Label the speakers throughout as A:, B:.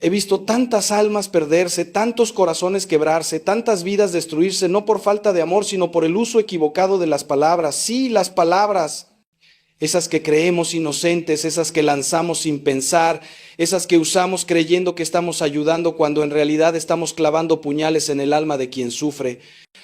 A: He visto tantas almas perderse, tantos corazones quebrarse, tantas vidas destruirse, no por falta de amor, sino por el uso equivocado de las palabras. Sí, las palabras, esas que creemos inocentes, esas que lanzamos sin pensar, esas que usamos creyendo que estamos ayudando cuando en realidad estamos clavando puñales en el alma de quien sufre.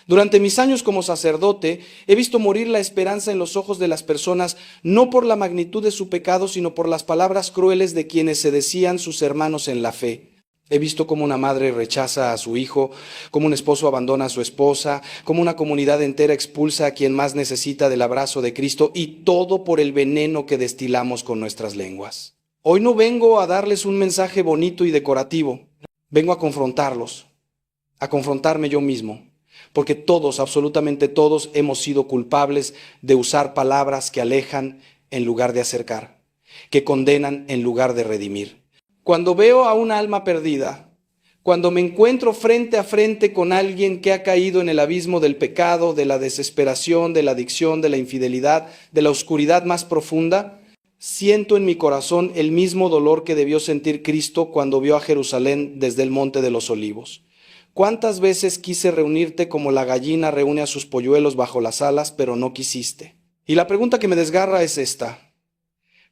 A: Durante mis años como sacerdote, he visto morir la esperanza en los ojos de las personas, no por la magnitud de su pecado, sino por las palabras crueles de quienes se decían sus hermanos en la fe. He visto cómo una madre rechaza a su hijo, cómo un esposo abandona a su esposa, cómo una comunidad entera expulsa a quien más necesita del abrazo de Cristo, y todo por el veneno que destilamos con nuestras lenguas. Hoy no vengo a darles un mensaje bonito y decorativo, vengo a confrontarlos, a confrontarme yo mismo, porque todos, absolutamente todos, hemos sido culpables de usar palabras que alejan en lugar de acercar, que condenan en lugar de redimir. Cuando veo a una alma perdida, cuando me encuentro frente a frente con alguien que ha caído en el abismo del pecado, de la desesperación, de la adicción, de la infidelidad, de la oscuridad más profunda, siento en mi corazón el mismo dolor que debió sentir Cristo cuando vio a Jerusalén desde el Monte de los Olivos. ¿Cuántas veces quise reunirte como la gallina reúne a sus polluelos bajo las alas, pero no quisiste? Y la pregunta que me desgarra es esta: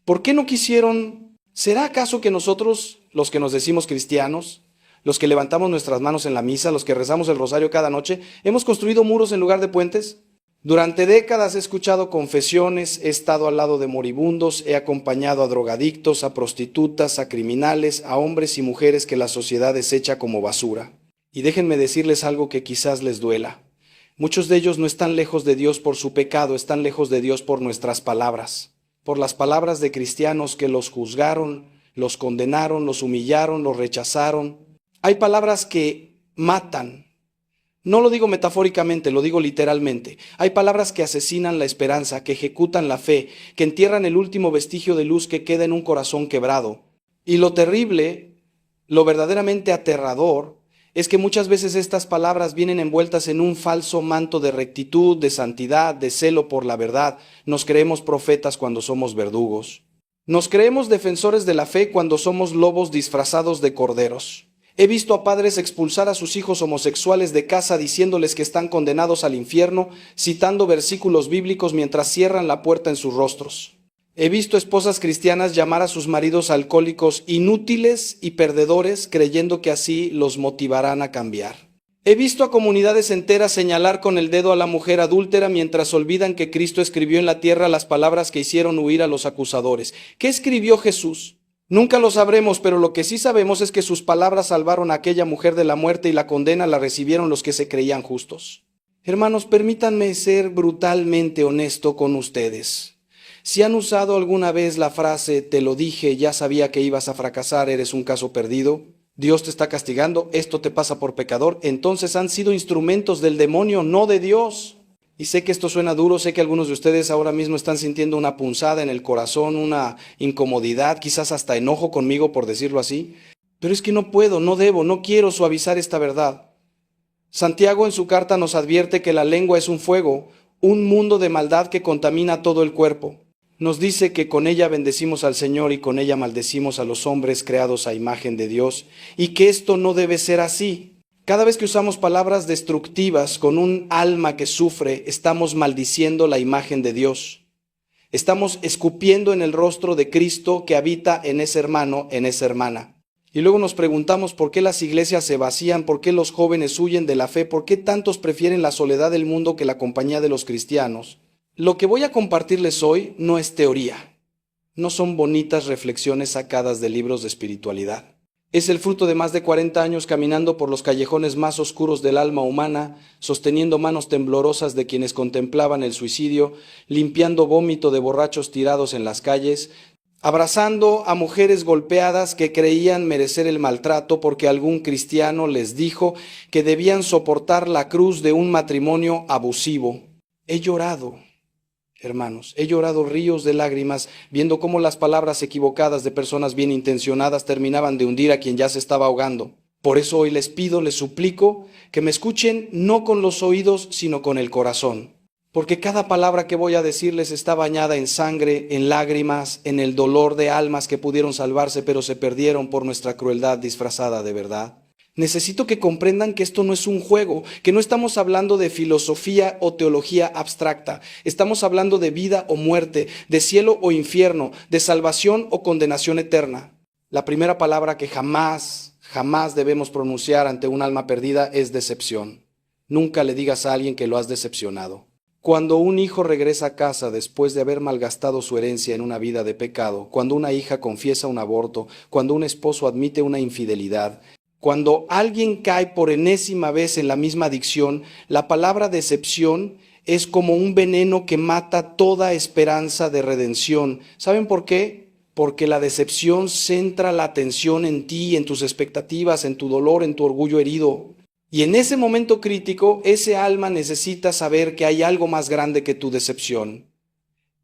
A: ¿por qué no quisieron? ¿Será acaso que nosotros, los que nos decimos cristianos, los que levantamos nuestras manos en la misa, los que rezamos el rosario cada noche, hemos construido muros en lugar de puentes? Durante décadas he escuchado confesiones, he estado al lado de moribundos, he acompañado a drogadictos, a prostitutas, a criminales, a hombres y mujeres que la sociedad desecha como basura. Y déjenme decirles algo que quizás les duela. Muchos de ellos no están lejos de Dios por su pecado, están lejos de Dios por nuestras palabras. Por las palabras de cristianos que los juzgaron, los condenaron, los humillaron, los rechazaron. Hay palabras que matan. No lo digo metafóricamente, lo digo literalmente. Hay palabras que asesinan la esperanza, que ejecutan la fe, que entierran el último vestigio de luz que queda en un corazón quebrado. Y lo terrible, lo verdaderamente aterrador, es que muchas veces estas palabras vienen envueltas en un falso manto de rectitud, de santidad, de celo por la verdad. Nos creemos profetas cuando somos verdugos. Nos creemos defensores de la fe cuando somos lobos disfrazados de corderos. He visto a padres expulsar a sus hijos homosexuales de casa diciéndoles que están condenados al infierno, citando versículos bíblicos mientras cierran la puerta en sus rostros. He visto esposas cristianas llamar a sus maridos alcohólicos inútiles y perdedores, creyendo que así los motivarán a cambiar. He visto a comunidades enteras señalar con el dedo a la mujer adúltera mientras olvidan que Cristo escribió en la tierra las palabras que hicieron huir a los acusadores. ¿Qué escribió Jesús? Nunca lo sabremos, pero lo que sí sabemos es que sus palabras salvaron a aquella mujer de la muerte y la condena la recibieron los que se creían justos. Hermanos, permítanme ser brutalmente honesto con ustedes. Si han usado alguna vez la frase, te lo dije, ya sabía que ibas a fracasar, eres un caso perdido, Dios te está castigando, esto te pasa por pecador, entonces han sido instrumentos del demonio, no de Dios. Y sé que esto suena duro, sé que algunos de ustedes ahora mismo están sintiendo una punzada en el corazón, una incomodidad, quizás hasta enojo conmigo por decirlo así, pero es que no puedo, no debo, no quiero suavizar esta verdad. Santiago en su carta nos advierte que la lengua es un fuego, un mundo de maldad que contamina todo el cuerpo. Nos dice que con ella bendecimos al Señor y con ella maldecimos a los hombres creados a imagen de Dios, y que esto no debe ser así. Cada vez que usamos palabras destructivas con un alma que sufre, estamos maldiciendo la imagen de Dios. Estamos escupiendo en el rostro de Cristo que habita en ese hermano, en esa hermana. Y luego nos preguntamos por qué las iglesias se vacían, por qué los jóvenes huyen de la fe, por qué tantos prefieren la soledad del mundo que la compañía de los cristianos. Lo que voy a compartirles hoy no es teoría, no son bonitas reflexiones sacadas de libros de espiritualidad. Es el fruto de más de 40 años caminando por los callejones más oscuros del alma humana, sosteniendo manos temblorosas de quienes contemplaban el suicidio, limpiando vómito de borrachos tirados en las calles, abrazando a mujeres golpeadas que creían merecer el maltrato porque algún cristiano les dijo que debían soportar la cruz de un matrimonio abusivo. He llorado. Hermanos, he llorado ríos de lágrimas viendo cómo las palabras equivocadas de personas bien intencionadas terminaban de hundir a quien ya se estaba ahogando. Por eso hoy les pido, les suplico que me escuchen no con los oídos, sino con el corazón. Porque cada palabra que voy a decirles está bañada en sangre, en lágrimas, en el dolor de almas que pudieron salvarse pero se perdieron por nuestra crueldad disfrazada de verdad. Necesito que comprendan que esto no es un juego, que no estamos hablando de filosofía o teología abstracta. Estamos hablando de vida o muerte, de cielo o infierno, de salvación o condenación eterna. La primera palabra que jamás debemos pronunciar ante un alma perdida es decepción. Nunca le digas a alguien que lo has decepcionado. Cuando un hijo regresa a casa después de haber malgastado su herencia en una vida de pecado, cuando una hija confiesa un aborto, cuando un esposo admite una infidelidad, cuando alguien cae por enésima vez en la misma adicción, la palabra decepción es como un veneno que mata toda esperanza de redención. ¿Saben por qué? Porque la decepción centra la atención en ti, en tus expectativas, en tu dolor, en tu orgullo herido. Y en ese momento crítico, ese alma necesita saber que hay algo más grande que tu decepción: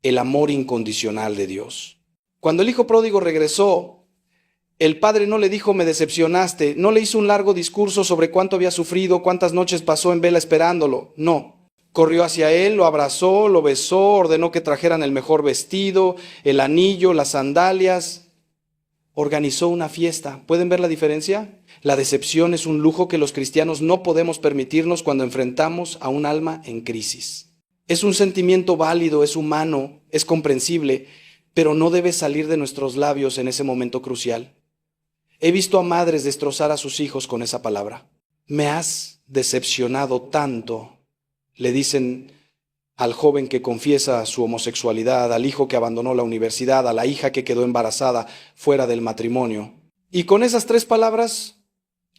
A: el amor incondicional de Dios. Cuando el hijo pródigo regresó, el padre no le dijo: me decepcionaste, no le hizo un largo discurso sobre cuánto había sufrido, cuántas noches pasó en vela esperándolo. No, corrió hacia él, lo abrazó, lo besó, ordenó que trajeran el mejor vestido, el anillo, las sandalias. Organizó una fiesta. ¿Pueden ver la diferencia? La decepción es un lujo que los cristianos no podemos permitirnos cuando enfrentamos a un alma en crisis. Es un sentimiento válido, es humano, es comprensible, pero no debe salir de nuestros labios en ese momento crucial. He visto a madres destrozar a sus hijos con esa palabra. Me has decepcionado tanto, le dicen al joven que confiesa su homosexualidad, al hijo que abandonó la universidad, a la hija que quedó embarazada fuera del matrimonio. Y con esas 3 palabras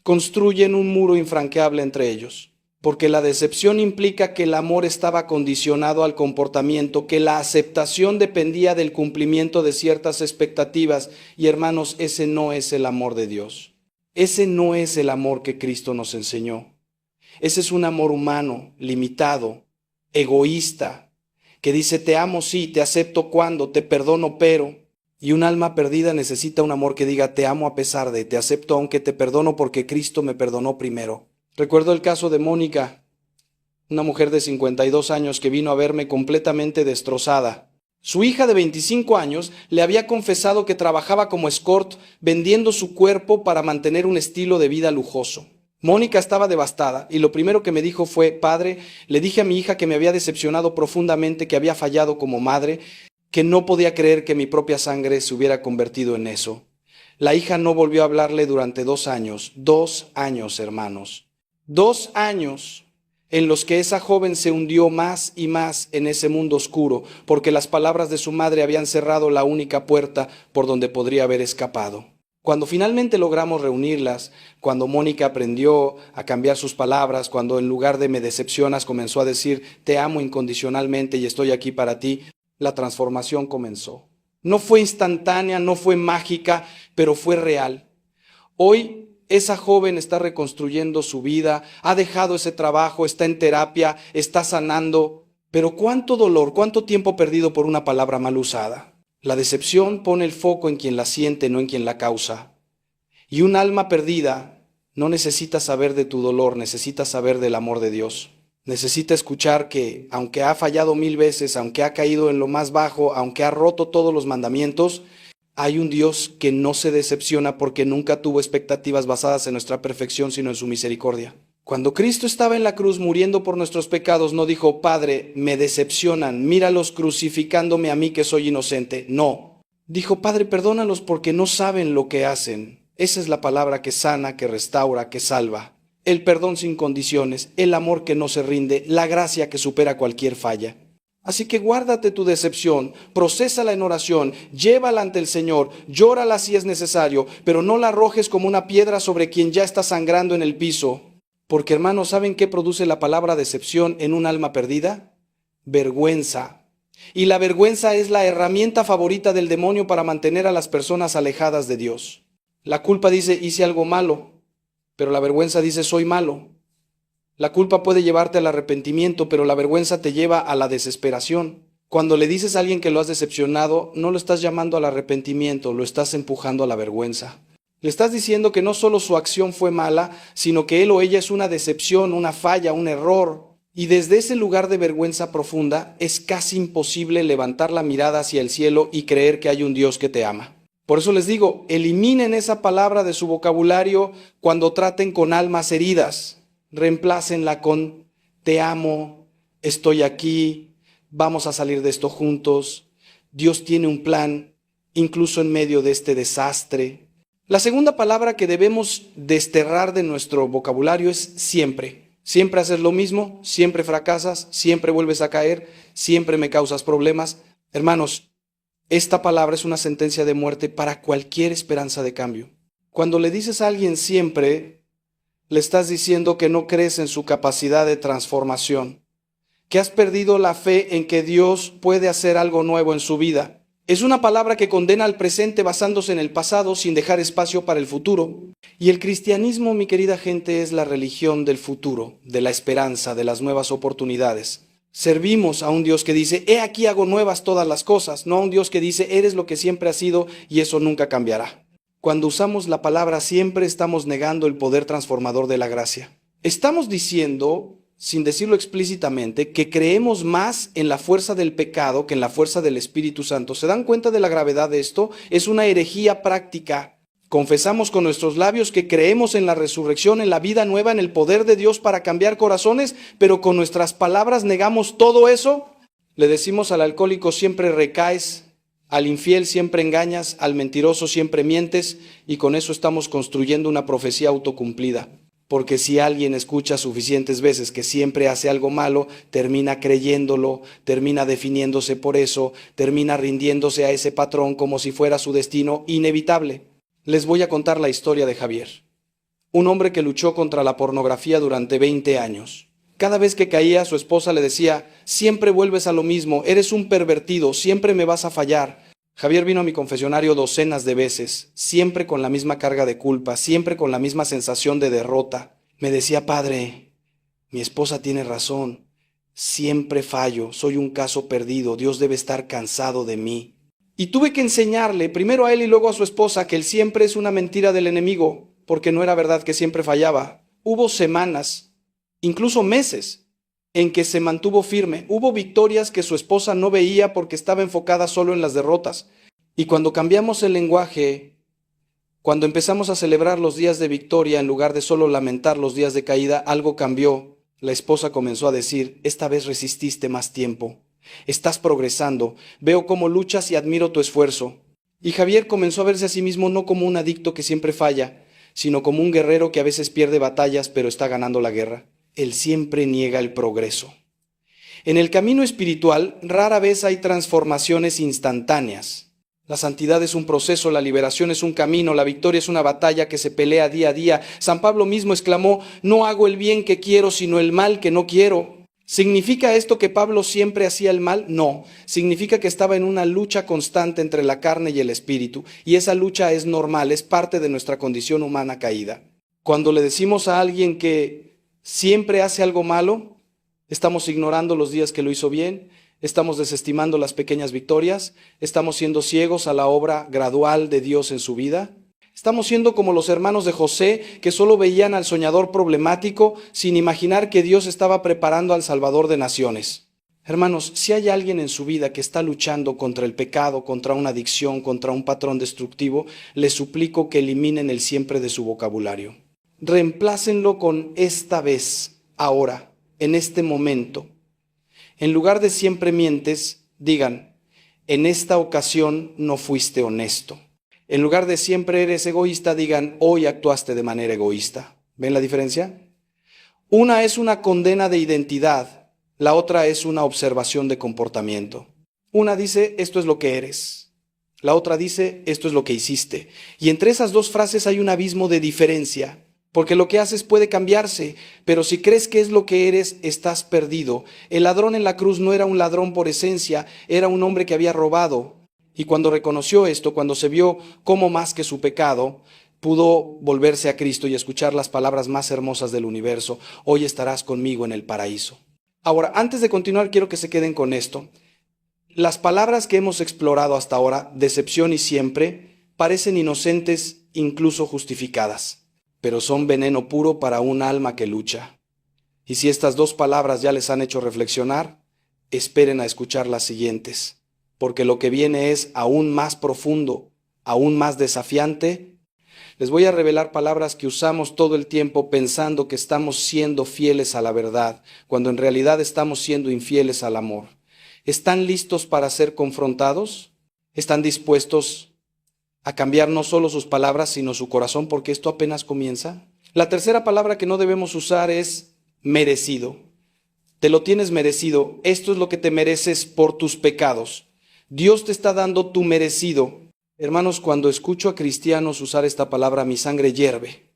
A: construyen un muro infranqueable entre ellos. Porque la decepción implica que el amor estaba condicionado al comportamiento, que la aceptación dependía del cumplimiento de ciertas expectativas. Y hermanos, ese no es el amor de Dios. Ese no es el amor que Cristo nos enseñó. Ese es un amor humano, limitado, egoísta, que dice: te amo sí, te acepto cuando, te perdono pero. Y un alma perdida necesita un amor que diga: te amo a pesar de, te acepto aunque te perdono porque Cristo me perdonó primero. Recuerdo el caso de Mónica, una mujer de 52 años que vino a verme completamente destrozada. Su hija de 25 años le había confesado que trabajaba como escort vendiendo su cuerpo para mantener un estilo de vida lujoso. Mónica estaba devastada y lo primero que me dijo fue: padre, le dije a mi hija que me había decepcionado profundamente, que había fallado como madre, que no podía creer que mi propia sangre se hubiera convertido en eso. La hija no volvió a hablarle durante 2 años, 2 años, hermanos. 2 años en los que esa joven se hundió más y más en ese mundo oscuro, porque las palabras de su madre habían cerrado la única puerta por donde podría haber escapado. Cuando finalmente logramos reunirlas, cuando Mónica aprendió a cambiar sus palabras, cuando en lugar de me decepcionas comenzó a decir: te amo incondicionalmente y estoy aquí para ti, la transformación comenzó. No fue instantánea, no fue mágica, pero fue real. Hoy esa joven está reconstruyendo su vida, ha dejado ese trabajo, está en terapia, está sanando. Pero cuánto dolor, cuánto tiempo perdido por una palabra mal usada. La decepción pone el foco en quien la siente, no en quien la causa. Y un alma perdida no necesita saber de tu dolor, necesita saber del amor de Dios. Necesita escuchar que, aunque ha fallado 1000 veces, aunque ha caído en lo más bajo, aunque ha roto todos los mandamientos, hay un Dios que no se decepciona porque nunca tuvo expectativas basadas en nuestra perfección, sino en su misericordia. Cuando Cristo estaba en la cruz muriendo por nuestros pecados, no dijo: Padre, me decepcionan, míralos crucificándome a mí que soy inocente. No. Dijo: Padre, perdónalos porque no saben lo que hacen. Esa es la palabra que sana, que restaura, que salva. El perdón sin condiciones, el amor que no se rinde, la gracia que supera cualquier falla. Así que guárdate tu decepción, procésala en oración, llévala ante el Señor, llórala si es necesario, pero no la arrojes como una piedra sobre quien ya está sangrando en el piso. Porque, hermanos, ¿saben qué produce la palabra decepción en un alma perdida? Vergüenza. Y la vergüenza es la herramienta favorita del demonio para mantener a las personas alejadas de Dios. La culpa dice: hice algo malo, pero la vergüenza dice: soy malo. La culpa puede llevarte al arrepentimiento, pero la vergüenza te lleva a la desesperación. Cuando le dices a alguien que lo has decepcionado, no lo estás llamando al arrepentimiento, lo estás empujando a la vergüenza. Le estás diciendo que no solo su acción fue mala, sino que él o ella es una decepción, una falla, un error. Y desde ese lugar de vergüenza profunda es casi imposible levantar la mirada hacia el cielo y creer que hay un Dios que te ama. Por eso les digo, eliminen esa palabra de su vocabulario cuando traten con almas heridas. Reemplácenla con te amo, estoy aquí, vamos a salir de esto juntos. Dios tiene un plan, incluso en medio de este desastre. La segunda palabra que debemos desterrar de nuestro vocabulario es siempre. Siempre haces lo mismo, siempre fracasas, siempre vuelves a caer, siempre me causas problemas. Hermanos, esta palabra es una sentencia de muerte para cualquier esperanza de cambio. Cuando le dices a alguien siempre, le estás diciendo que no crees en su capacidad de transformación, que has perdido la fe en que Dios puede hacer algo nuevo en su vida. Es una palabra que condena al presente basándose en el pasado sin dejar espacio para el futuro. Y el cristianismo, mi querida gente, es la religión del futuro, de la esperanza, de las nuevas oportunidades. Servimos a un Dios que dice, he aquí hago nuevas todas las cosas, no a un Dios que dice, eres lo que siempre has sido y eso nunca cambiará. Cuando usamos la palabra siempre estamos negando el poder transformador de la gracia. Estamos diciendo, sin decirlo explícitamente, que creemos más en la fuerza del pecado que en la fuerza del Espíritu Santo. ¿Se dan cuenta de la gravedad de esto? Es una herejía práctica. Confesamos con nuestros labios que creemos en la resurrección, en la vida nueva, en el poder de Dios para cambiar corazones, pero con nuestras palabras negamos todo eso. Le decimos al alcohólico siempre recaes, al infiel siempre engañas, al mentiroso siempre mientes, y con eso estamos construyendo una profecía autocumplida. Porque si alguien escucha suficientes veces que siempre hace algo malo, termina creyéndolo, termina definiéndose por eso, termina rindiéndose a ese patrón como si fuera su destino inevitable. Les voy a contar la historia de Javier, un hombre que luchó contra la pornografía durante 20 años. Cada vez que caía, su esposa le decía, siempre vuelves a lo mismo, eres un pervertido, siempre me vas a fallar. Javier vino a mi confesionario docenas de veces, siempre con la misma carga de culpa, siempre con la misma sensación de derrota. Me decía, padre, mi esposa tiene razón, siempre fallo, soy un caso perdido, Dios debe estar cansado de mí. Y tuve que enseñarle, primero a él y luego a su esposa, que el siempre es una mentira del enemigo, porque no era verdad que siempre fallaba. Hubo semanas, incluso meses, en que se mantuvo firme. Hubo victorias que su esposa no veía porque estaba enfocada solo en las derrotas. Y cuando cambiamos el lenguaje, cuando empezamos a celebrar los días de victoria en lugar de solo lamentar los días de caída, algo cambió. La esposa comenzó a decir, esta vez resististe más tiempo. Estás progresando. Veo cómo luchas y admiro tu esfuerzo. Y Javier comenzó a verse a sí mismo no como un adicto que siempre falla, sino como un guerrero que a veces pierde batallas pero está ganando la guerra. Él siempre niega el progreso. En el camino espiritual, rara vez hay transformaciones instantáneas. La santidad es un proceso, la liberación es un camino, la victoria es una batalla que se pelea día a día. San Pablo mismo exclamó, no hago el bien que quiero, sino el mal que no quiero. ¿Significa esto que Pablo siempre hacía el mal? No. Significa que estaba en una lucha constante entre la carne y el espíritu, y esa lucha es normal, es parte de nuestra condición humana caída. Cuando le decimos a alguien que siempre hace algo malo, estamos ignorando los días que lo hizo bien, estamos desestimando las pequeñas victorias, estamos siendo ciegos a la obra gradual de Dios en su vida. Estamos siendo como los hermanos de José, que solo veían al soñador problemático sin imaginar que Dios estaba preparando al Salvador de naciones. Hermanos, si hay alguien en su vida que está luchando contra el pecado, contra una adicción, contra un patrón destructivo, les suplico que eliminen el siempre de su vocabulario. Reemplácenlo con esta vez, ahora, en este momento. En lugar de siempre mientes, digan, en esta ocasión no fuiste honesto. En lugar de siempre eres egoísta, digan, hoy actuaste de manera egoísta. ¿Ven la diferencia? Una es una condena de identidad, la otra es una observación de comportamiento. Una dice, esto es lo que eres. La otra dice, esto es lo que hiciste. Y entre esas dos frases hay un abismo de diferencia, porque lo que haces puede cambiarse, pero si crees que es lo que eres, estás perdido. El ladrón en la cruz no era un ladrón por esencia, era un hombre que había robado. Y cuando reconoció esto, cuando se vio como más que su pecado, pudo volverse a Cristo y escuchar las palabras más hermosas del universo. Hoy estarás conmigo en el paraíso. Ahora, antes de continuar, quiero que se queden con esto. Las palabras que hemos explorado hasta ahora, decepción y siempre, parecen inocentes, incluso justificadas, pero son veneno puro para un alma que lucha. Y si estas dos palabras ya les han hecho reflexionar, esperen a escuchar las siguientes, porque lo que viene es aún más profundo, aún más desafiante. Les voy a revelar palabras que usamos todo el tiempo pensando que estamos siendo fieles a la verdad, cuando en realidad estamos siendo infieles al amor. ¿Están listos para ser confrontados? ¿Están dispuestos a cambiar no solo sus palabras, sino su corazón, porque esto apenas comienza? La tercera palabra que no debemos usar es merecido. Te lo tienes merecido. Esto es lo que te mereces por tus pecados. Dios te está dando tu merecido. Hermanos, cuando escucho a cristianos usar esta palabra, mi sangre hierve.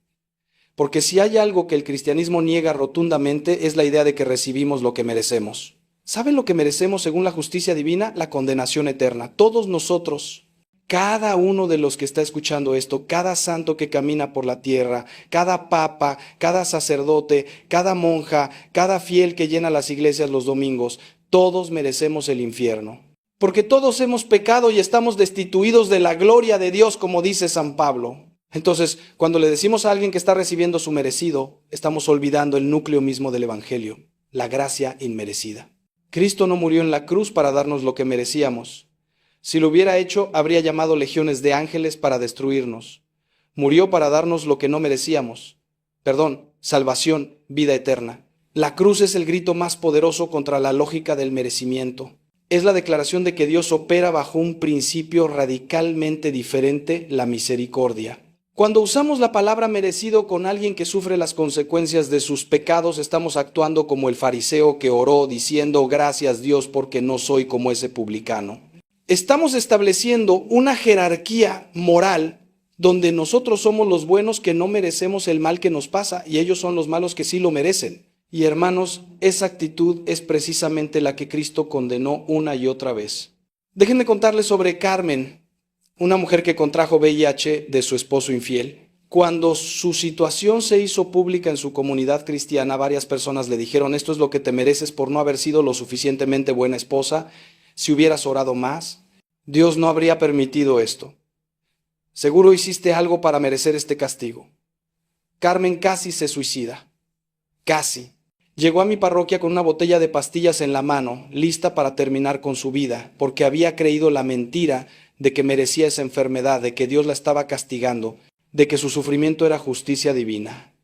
A: Porque si hay algo que el cristianismo niega rotundamente, es la idea de que recibimos lo que merecemos. ¿Saben lo que merecemos según la justicia divina? La condenación eterna. Todos nosotros, cada uno de los que está escuchando esto, cada santo que camina por la tierra, cada papa, cada sacerdote, cada monja, cada fiel que llena las iglesias los domingos, todos merecemos el infierno. Porque todos hemos pecado y estamos destituidos de la gloria de Dios, como dice San Pablo. Entonces, cuando le decimos a alguien que está recibiendo su merecido, estamos olvidando el núcleo mismo del Evangelio, la gracia inmerecida. Cristo no murió en la cruz para darnos lo que merecíamos. Si lo hubiera hecho, habría llamado legiones de ángeles para destruirnos. Murió para darnos lo que no merecíamos. Perdón, salvación, vida eterna. La cruz es el grito más poderoso contra la lógica del merecimiento. Es la declaración de que Dios opera bajo un principio radicalmente diferente, la misericordia. Cuando usamos la palabra merecido con alguien que sufre las consecuencias de sus pecados, estamos actuando como el fariseo que oró diciendo gracias Dios porque no soy como ese publicano. Estamos estableciendo una jerarquía moral donde nosotros somos los buenos que no merecemos el mal que nos pasa y ellos son los malos que sí lo merecen. Y hermanos, esa actitud es precisamente la que Cristo condenó una y otra vez. Déjenme contarles sobre Carmen, una mujer que contrajo VIH de su esposo infiel. Cuando su situación se hizo pública en su comunidad cristiana, varias personas le dijeron, esto es lo que te mereces por no haber sido lo suficientemente buena esposa. Si hubieras orado más, Dios no habría permitido esto. Seguro hiciste algo para merecer este castigo. Carmen casi se suicida. Casi. Llegó a mi parroquia con una botella de pastillas en la mano, lista para terminar con su vida, porque había creído la mentira de que merecía esa enfermedad, de que Dios la estaba castigando, de que su sufrimiento era justicia divina.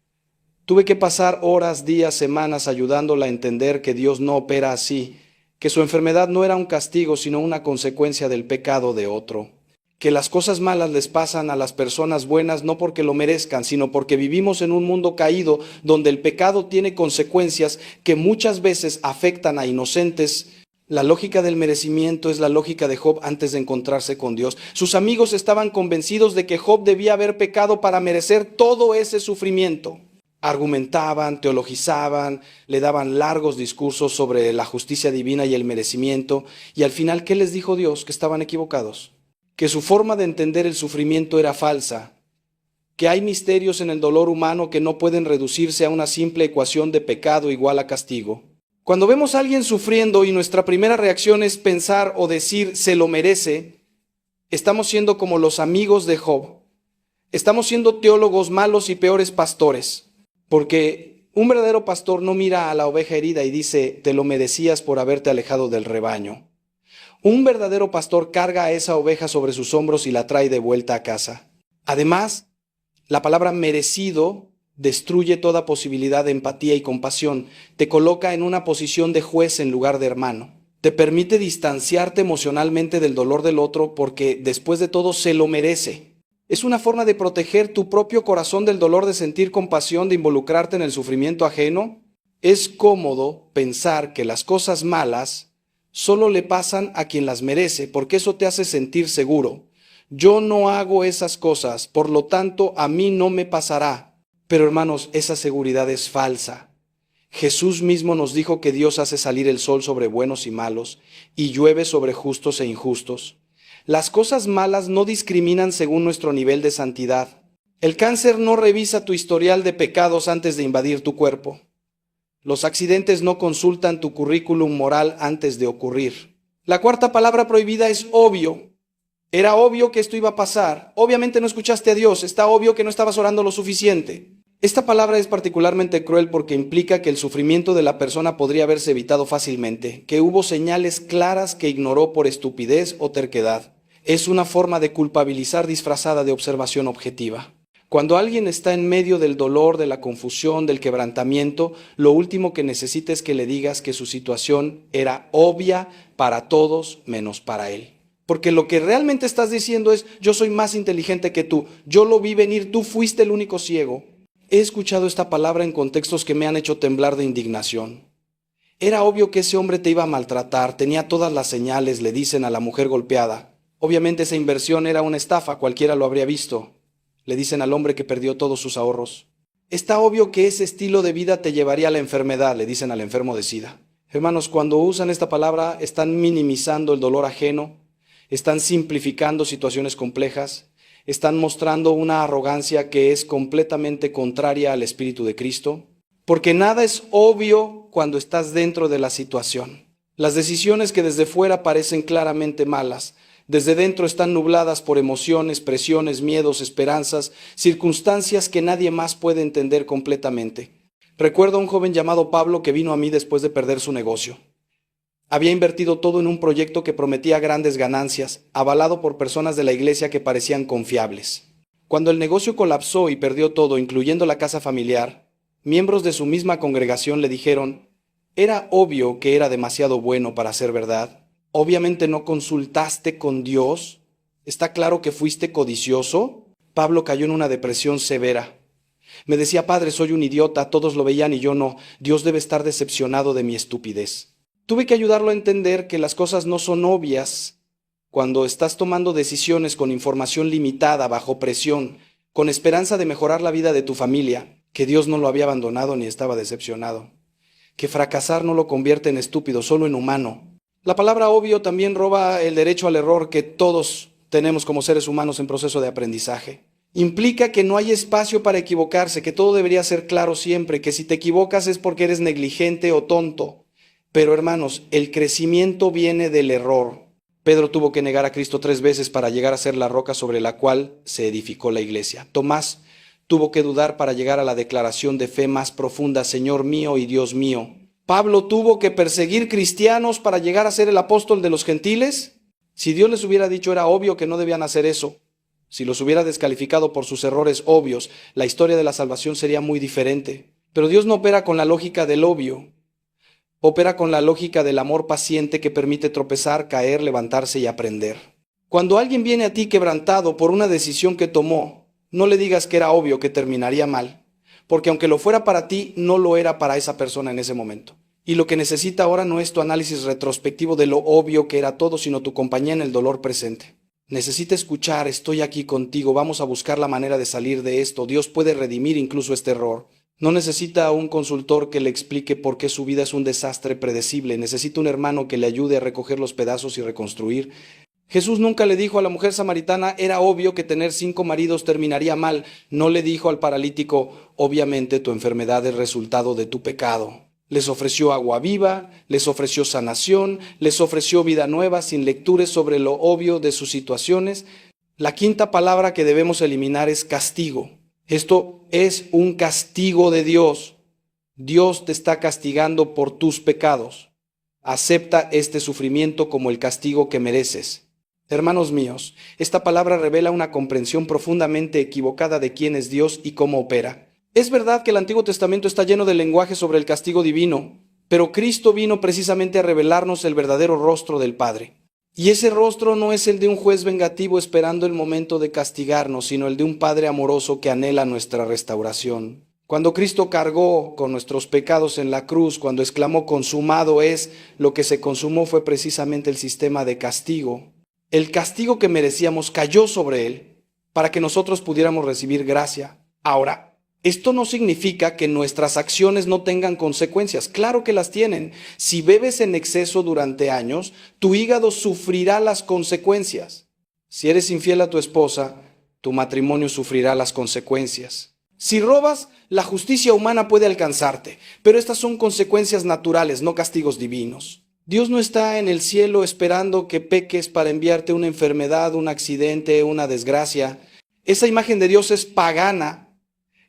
A: Tuve que pasar horas, días, semanas ayudándola a entender que Dios no opera así, que su enfermedad no era un castigo, sino una consecuencia del pecado de otro. Que las cosas malas les pasan a las personas buenas no porque lo merezcan, sino porque vivimos en un mundo caído donde el pecado tiene consecuencias que muchas veces afectan a inocentes. La lógica del merecimiento es la lógica de Job antes de encontrarse con Dios. Sus amigos estaban convencidos de que Job debía haber pecado para merecer todo ese sufrimiento. Argumentaban, teologizaban, le daban largos discursos sobre la justicia divina y el merecimiento. Y al final, ¿qué les dijo Dios? Que estaban equivocados. Que su forma de entender el sufrimiento era falsa, que hay misterios en el dolor humano que no pueden reducirse a una simple ecuación de pecado igual a castigo. Cuando vemos a alguien sufriendo y nuestra primera reacción es pensar o decir se lo merece, estamos siendo como los amigos de Job. Estamos siendo teólogos malos y peores pastores, porque un verdadero pastor no mira a la oveja herida y dice te lo merecías por haberte alejado del rebaño. Un verdadero pastor carga a esa oveja sobre sus hombros y la trae de vuelta a casa. Además, la palabra merecido destruye toda posibilidad de empatía y compasión. Te coloca en una posición de juez en lugar de hermano. Te permite distanciarte emocionalmente del dolor del otro porque después de todo se lo merece. Es una forma de proteger tu propio corazón del dolor, de sentir compasión, de involucrarte en el sufrimiento ajeno. Es cómodo pensar que las cosas malas solo le pasan a quien las merece, porque eso te hace sentir seguro. Yo no hago esas cosas, por lo tanto a mí no me pasará. Pero hermanos, esa seguridad es falsa. Jesús mismo nos dijo que Dios hace salir el sol sobre buenos y malos, y llueve sobre justos e injustos. Las cosas malas no discriminan según nuestro nivel de santidad. El cáncer no revisa tu historial de pecados antes de invadir tu cuerpo. Los accidentes no consultan tu currículum moral antes de ocurrir. La cuarta palabra prohibida es obvio. Era obvio que esto iba a pasar. Obviamente no escuchaste a Dios. Está obvio que no estabas orando lo suficiente. Esta palabra es particularmente cruel porque implica que el sufrimiento de la persona podría haberse evitado fácilmente, que hubo señales claras que ignoró por estupidez o terquedad. Es una forma de culpabilizar disfrazada de observación objetiva. Cuando alguien está en medio del dolor, de la confusión, del quebrantamiento, lo último que necesita es que le digas que su situación era obvia para todos menos para él. Porque lo que realmente estás diciendo es: yo soy más inteligente que tú, yo lo vi venir, tú fuiste el único ciego. He escuchado esta palabra en contextos que me han hecho temblar de indignación. Era obvio que ese hombre te iba a maltratar, tenía todas las señales, le dicen a la mujer golpeada. Obviamente esa inversión era una estafa, cualquiera lo habría visto. Le dicen al hombre que perdió todos sus ahorros. Está obvio que ese estilo de vida te llevaría a la enfermedad, le dicen al enfermo de SIDA. Hermanos, cuando usan esta palabra están minimizando el dolor ajeno, están simplificando situaciones complejas, están mostrando una arrogancia que es completamente contraria al Espíritu de Cristo, porque nada es obvio cuando estás dentro de la situación. Las decisiones que desde fuera parecen claramente malas, desde dentro están nubladas por emociones, presiones, miedos, esperanzas, circunstancias que nadie más puede entender completamente. Recuerdo a un joven llamado Pablo que vino a mí después de perder su negocio. Había invertido todo en un proyecto que prometía grandes ganancias, avalado por personas de la iglesia que parecían confiables. Cuando el negocio colapsó y perdió todo, incluyendo la casa familiar, miembros de su misma congregación le dijeron: era obvio que era demasiado bueno para ser verdad. Obviamente no consultaste con Dios. ¿Está claro que fuiste codicioso? Pablo cayó en una depresión severa. Me decía: padre, soy un idiota, todos lo veían y yo no. Dios debe estar decepcionado de mi estupidez. Tuve que ayudarlo a entender que las cosas no son obvias cuando estás tomando decisiones con información limitada, bajo presión, con esperanza de mejorar la vida de tu familia, que Dios no lo había abandonado ni estaba decepcionado, que fracasar no lo convierte en estúpido, solo en humano. La palabra obvio también roba el derecho al error que todos tenemos como seres humanos en proceso de aprendizaje. Implica que no hay espacio para equivocarse, que todo debería ser claro siempre, que si te equivocas es porque eres negligente o tonto. Pero hermanos, el crecimiento viene del error. Pedro tuvo que negar a Cristo 3 veces para llegar a ser la roca sobre la cual se edificó la iglesia. Tomás tuvo que dudar para llegar a la declaración de fe más profunda: Señor mío y Dios mío. Pablo tuvo que perseguir cristianos para llegar a ser el apóstol de los gentiles. Si Dios les hubiera dicho, era obvio que no debían hacer eso. Si los hubiera descalificado por sus errores obvios, la historia de la salvación sería muy diferente. Pero Dios no opera con la lógica del obvio. Opera con la lógica del amor paciente que permite tropezar, caer, levantarse y aprender. Cuando alguien viene a ti quebrantado por una decisión que tomó, no le digas que era obvio que terminaría mal, porque aunque lo fuera para ti, no lo era para esa persona en ese momento. Y lo que necesita ahora no es tu análisis retrospectivo de lo obvio que era todo, sino tu compañía en el dolor presente. Necesita escuchar: estoy aquí contigo, vamos a buscar la manera de salir de esto, Dios puede redimir incluso este error. No necesita un consultor que le explique por qué su vida es un desastre predecible, necesita un hermano que le ayude a recoger los pedazos y reconstruir. Jesús nunca le dijo a la mujer samaritana: era obvio que tener 5 maridos terminaría mal. No le dijo al paralítico: obviamente tu enfermedad es resultado de tu pecado. Les ofreció agua viva, les ofreció sanación, les ofreció vida nueva sin lecturas sobre lo obvio de sus situaciones. La quinta palabra que debemos eliminar es castigo. Esto es un castigo de Dios. Dios te está castigando por tus pecados. Acepta este sufrimiento como el castigo que mereces. Hermanos míos, esta palabra revela una comprensión profundamente equivocada de quién es Dios y cómo opera. Es verdad que el Antiguo Testamento está lleno de lenguaje sobre el castigo divino, pero Cristo vino precisamente a revelarnos el verdadero rostro del Padre. Y ese rostro no es el de un juez vengativo esperando el momento de castigarnos, sino el de un Padre amoroso que anhela nuestra restauración. Cuando Cristo cargó con nuestros pecados en la cruz, cuando exclamó consumado es, lo que se consumó fue precisamente el sistema de castigo. El castigo que merecíamos cayó sobre él para que nosotros pudiéramos recibir gracia. Ahora, esto no significa que nuestras acciones no tengan consecuencias. Claro que las tienen. Si bebes en exceso durante años, tu hígado sufrirá las consecuencias. Si eres infiel a tu esposa, tu matrimonio sufrirá las consecuencias. Si robas, la justicia humana puede alcanzarte, pero estas son consecuencias naturales, no castigos divinos. Dios no está en el cielo esperando que peques para enviarte una enfermedad, un accidente, una desgracia. Esa imagen de Dios es pagana.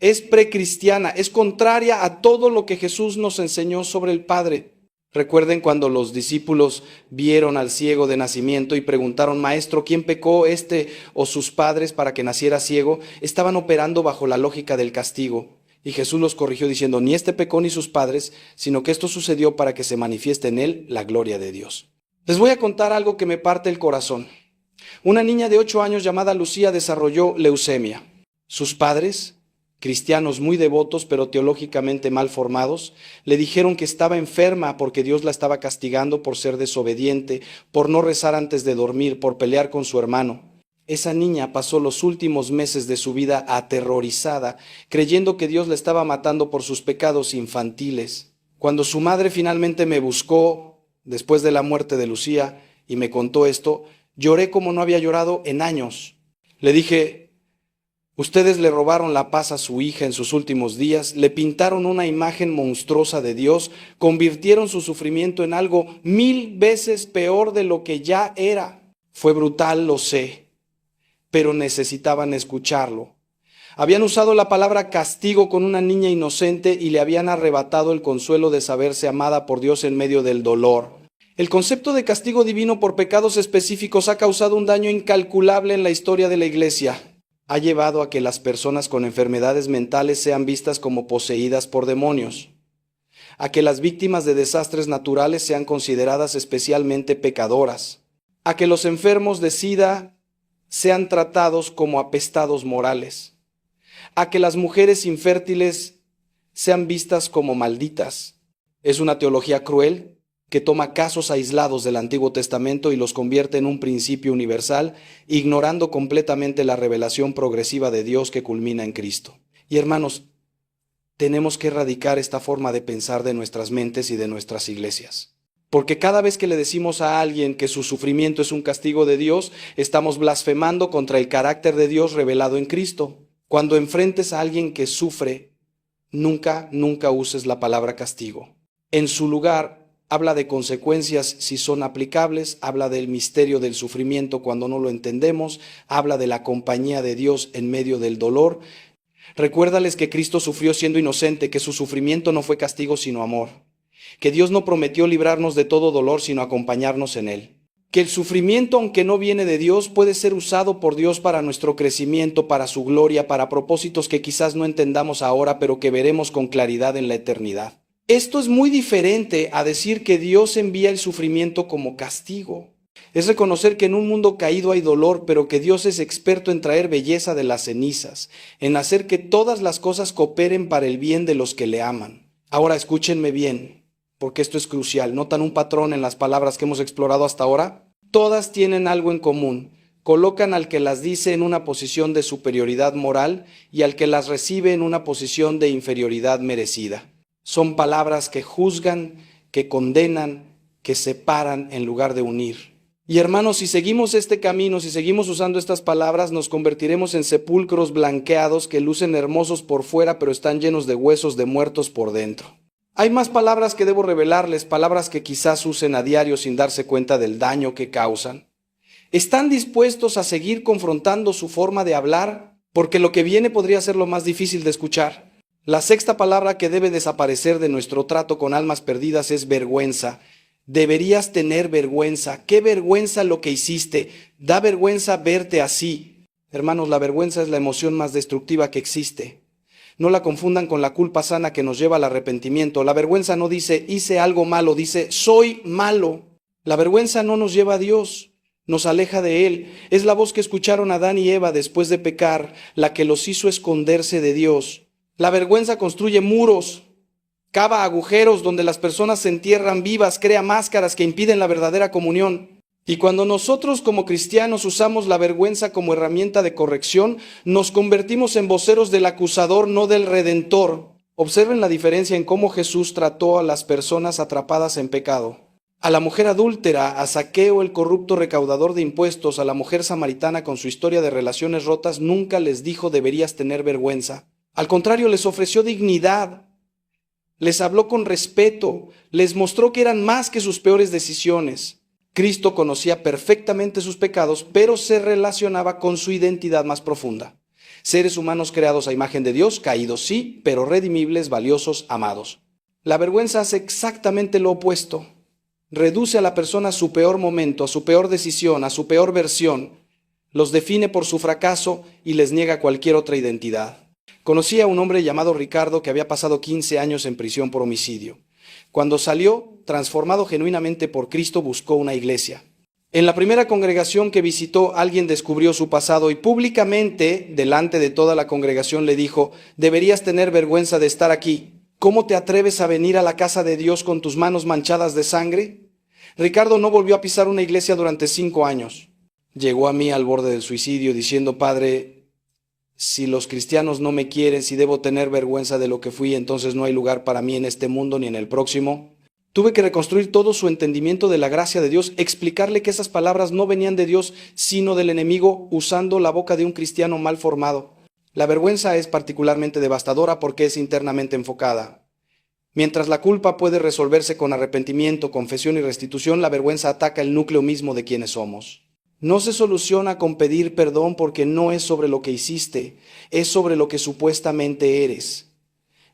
A: es precristiana, es contraria a todo lo que Jesús nos enseñó sobre el Padre. Recuerden cuando los discípulos vieron al ciego de nacimiento y preguntaron, Maestro, ¿quién pecó, este o sus padres, para que naciera ciego? Estaban operando bajo la lógica del castigo. Y Jesús los corrigió diciendo, ni este pecó ni sus padres, sino que esto sucedió para que se manifieste en él la gloria de Dios. Les voy a contar algo que me parte el corazón. Una niña de 8 años llamada Lucía desarrolló leucemia. Sus padres, cristianos muy devotos pero teológicamente mal formados, le dijeron que estaba enferma porque Dios la estaba castigando por ser desobediente, por no rezar antes de dormir, por pelear con su hermano. Esa niña pasó los últimos meses de su vida aterrorizada, creyendo que Dios la estaba matando por sus pecados infantiles. Cuando su madre finalmente me buscó, después de la muerte de Lucía, y me contó esto, lloré como no había llorado en años. Le dije, ustedes le robaron la paz a su hija en sus últimos días, le pintaron una imagen monstruosa de Dios, convirtieron su sufrimiento en algo 1000 veces peor de lo que ya era. Fue brutal, lo sé, pero necesitaban escucharlo. Habían usado la palabra castigo con una niña inocente y le habían arrebatado el consuelo de saberse amada por Dios en medio del dolor. El concepto de castigo divino por pecados específicos ha causado un daño incalculable en la historia de la Iglesia. Ha llevado a que las personas con enfermedades mentales sean vistas como poseídas por demonios, a que las víctimas de desastres naturales sean consideradas especialmente pecadoras, a que los enfermos de SIDA sean tratados como apestados morales, a que las mujeres infértiles sean vistas como malditas. Es una teología cruel que toma casos aislados del Antiguo Testamento y los convierte en un principio universal, ignorando completamente la revelación progresiva de Dios que culmina en Cristo. Y hermanos, tenemos que erradicar esta forma de pensar de nuestras mentes y de nuestras iglesias. Porque cada vez que le decimos a alguien que su sufrimiento es un castigo de Dios, estamos blasfemando contra el carácter de Dios revelado en Cristo. Cuando enfrentes a alguien que sufre, nunca uses la palabra castigo. En su lugar, habla de consecuencias si son aplicables, habla del misterio del sufrimiento cuando no lo entendemos, habla de la compañía de Dios en medio del dolor. Recuérdales que Cristo sufrió siendo inocente, que su sufrimiento no fue castigo sino amor, que Dios no prometió librarnos de todo dolor sino acompañarnos en él, que el sufrimiento, aunque no viene de Dios, puede ser usado por Dios para nuestro crecimiento, para su gloria, para propósitos que quizás no entendamos ahora, pero que veremos con claridad en la eternidad. Esto es muy diferente a decir que Dios envía el sufrimiento como castigo. Es reconocer que en un mundo caído hay dolor, pero que Dios es experto en traer belleza de las cenizas, en hacer que todas las cosas cooperen para el bien de los que le aman. Ahora escúchenme bien, porque esto es crucial. ¿Notan un patrón en las palabras que hemos explorado hasta ahora? Todas tienen algo en común. Colocan al que las dice en una posición de superioridad moral y al que las recibe en una posición de inferioridad merecida. Son palabras que juzgan, que condenan, que separan en lugar de unir. Y hermanos, si seguimos este camino, si seguimos usando estas palabras, nos convertiremos en sepulcros blanqueados que lucen hermosos por fuera, pero están llenos de huesos de muertos por dentro. Hay más palabras que debo revelarles, palabras que quizás usen a diario sin darse cuenta del daño que causan. ¿Están dispuestos a seguir confrontando su forma de hablar? Porque lo que viene podría ser lo más difícil de escuchar. La sexta palabra que debe desaparecer de nuestro trato con almas perdidas es vergüenza. Deberías tener vergüenza. ¡Qué vergüenza lo que hiciste! Da vergüenza verte así. Hermanos, la vergüenza es la emoción más destructiva que existe. No la confundan con la culpa sana que nos lleva al arrepentimiento. La vergüenza no dice, hice algo malo, dice, soy malo. La vergüenza no nos lleva a Dios, nos aleja de Él. Es la voz que escucharon Adán y Eva después de pecar, la que los hizo esconderse de Dios. La vergüenza construye muros, cava agujeros donde las personas se entierran vivas, crea máscaras que impiden la verdadera comunión. Y cuando nosotros como cristianos usamos la vergüenza como herramienta de corrección, nos convertimos en voceros del acusador, no del redentor. Observen la diferencia en cómo Jesús trató a las personas atrapadas en pecado. A la mujer adúltera, a Zaqueo, el corrupto recaudador de impuestos, a la mujer samaritana con su historia de relaciones rotas, nunca les dijo deberías tener vergüenza. Al contrario, les ofreció dignidad, les habló con respeto, les mostró que eran más que sus peores decisiones. Cristo conocía perfectamente sus pecados, pero se relacionaba con su identidad más profunda. Seres humanos creados a imagen de Dios, caídos sí, pero redimibles, valiosos, amados. La vergüenza hace exactamente lo opuesto. Reduce a la persona a su peor momento, a su peor decisión, a su peor versión. Los define por su fracaso y les niega cualquier otra identidad. Conocí a un hombre llamado Ricardo que había pasado 15 años en prisión por homicidio. Cuando salió, transformado genuinamente por Cristo, buscó una iglesia. En la primera congregación que visitó, alguien descubrió su pasado y públicamente, delante de toda la congregación, le dijo: deberías tener vergüenza de estar aquí. ¿Cómo te atreves a venir a la casa de Dios con tus manos manchadas de sangre? Ricardo no volvió a pisar una iglesia durante 5 años. Llegó a mí al borde del suicidio diciendo: Padre, si los cristianos no me quieren, si debo tener vergüenza de lo que fui, entonces no hay lugar para mí en este mundo ni en el próximo. Tuve que reconstruir todo su entendimiento de la gracia de Dios, explicarle que esas palabras no venían de Dios, sino del enemigo, usando la boca de un cristiano mal formado. La vergüenza es particularmente devastadora porque es internamente enfocada. Mientras la culpa puede resolverse con arrepentimiento, confesión y restitución, la vergüenza ataca el núcleo mismo de quienes somos. No se soluciona con pedir perdón porque no es sobre lo que hiciste, es sobre lo que supuestamente eres.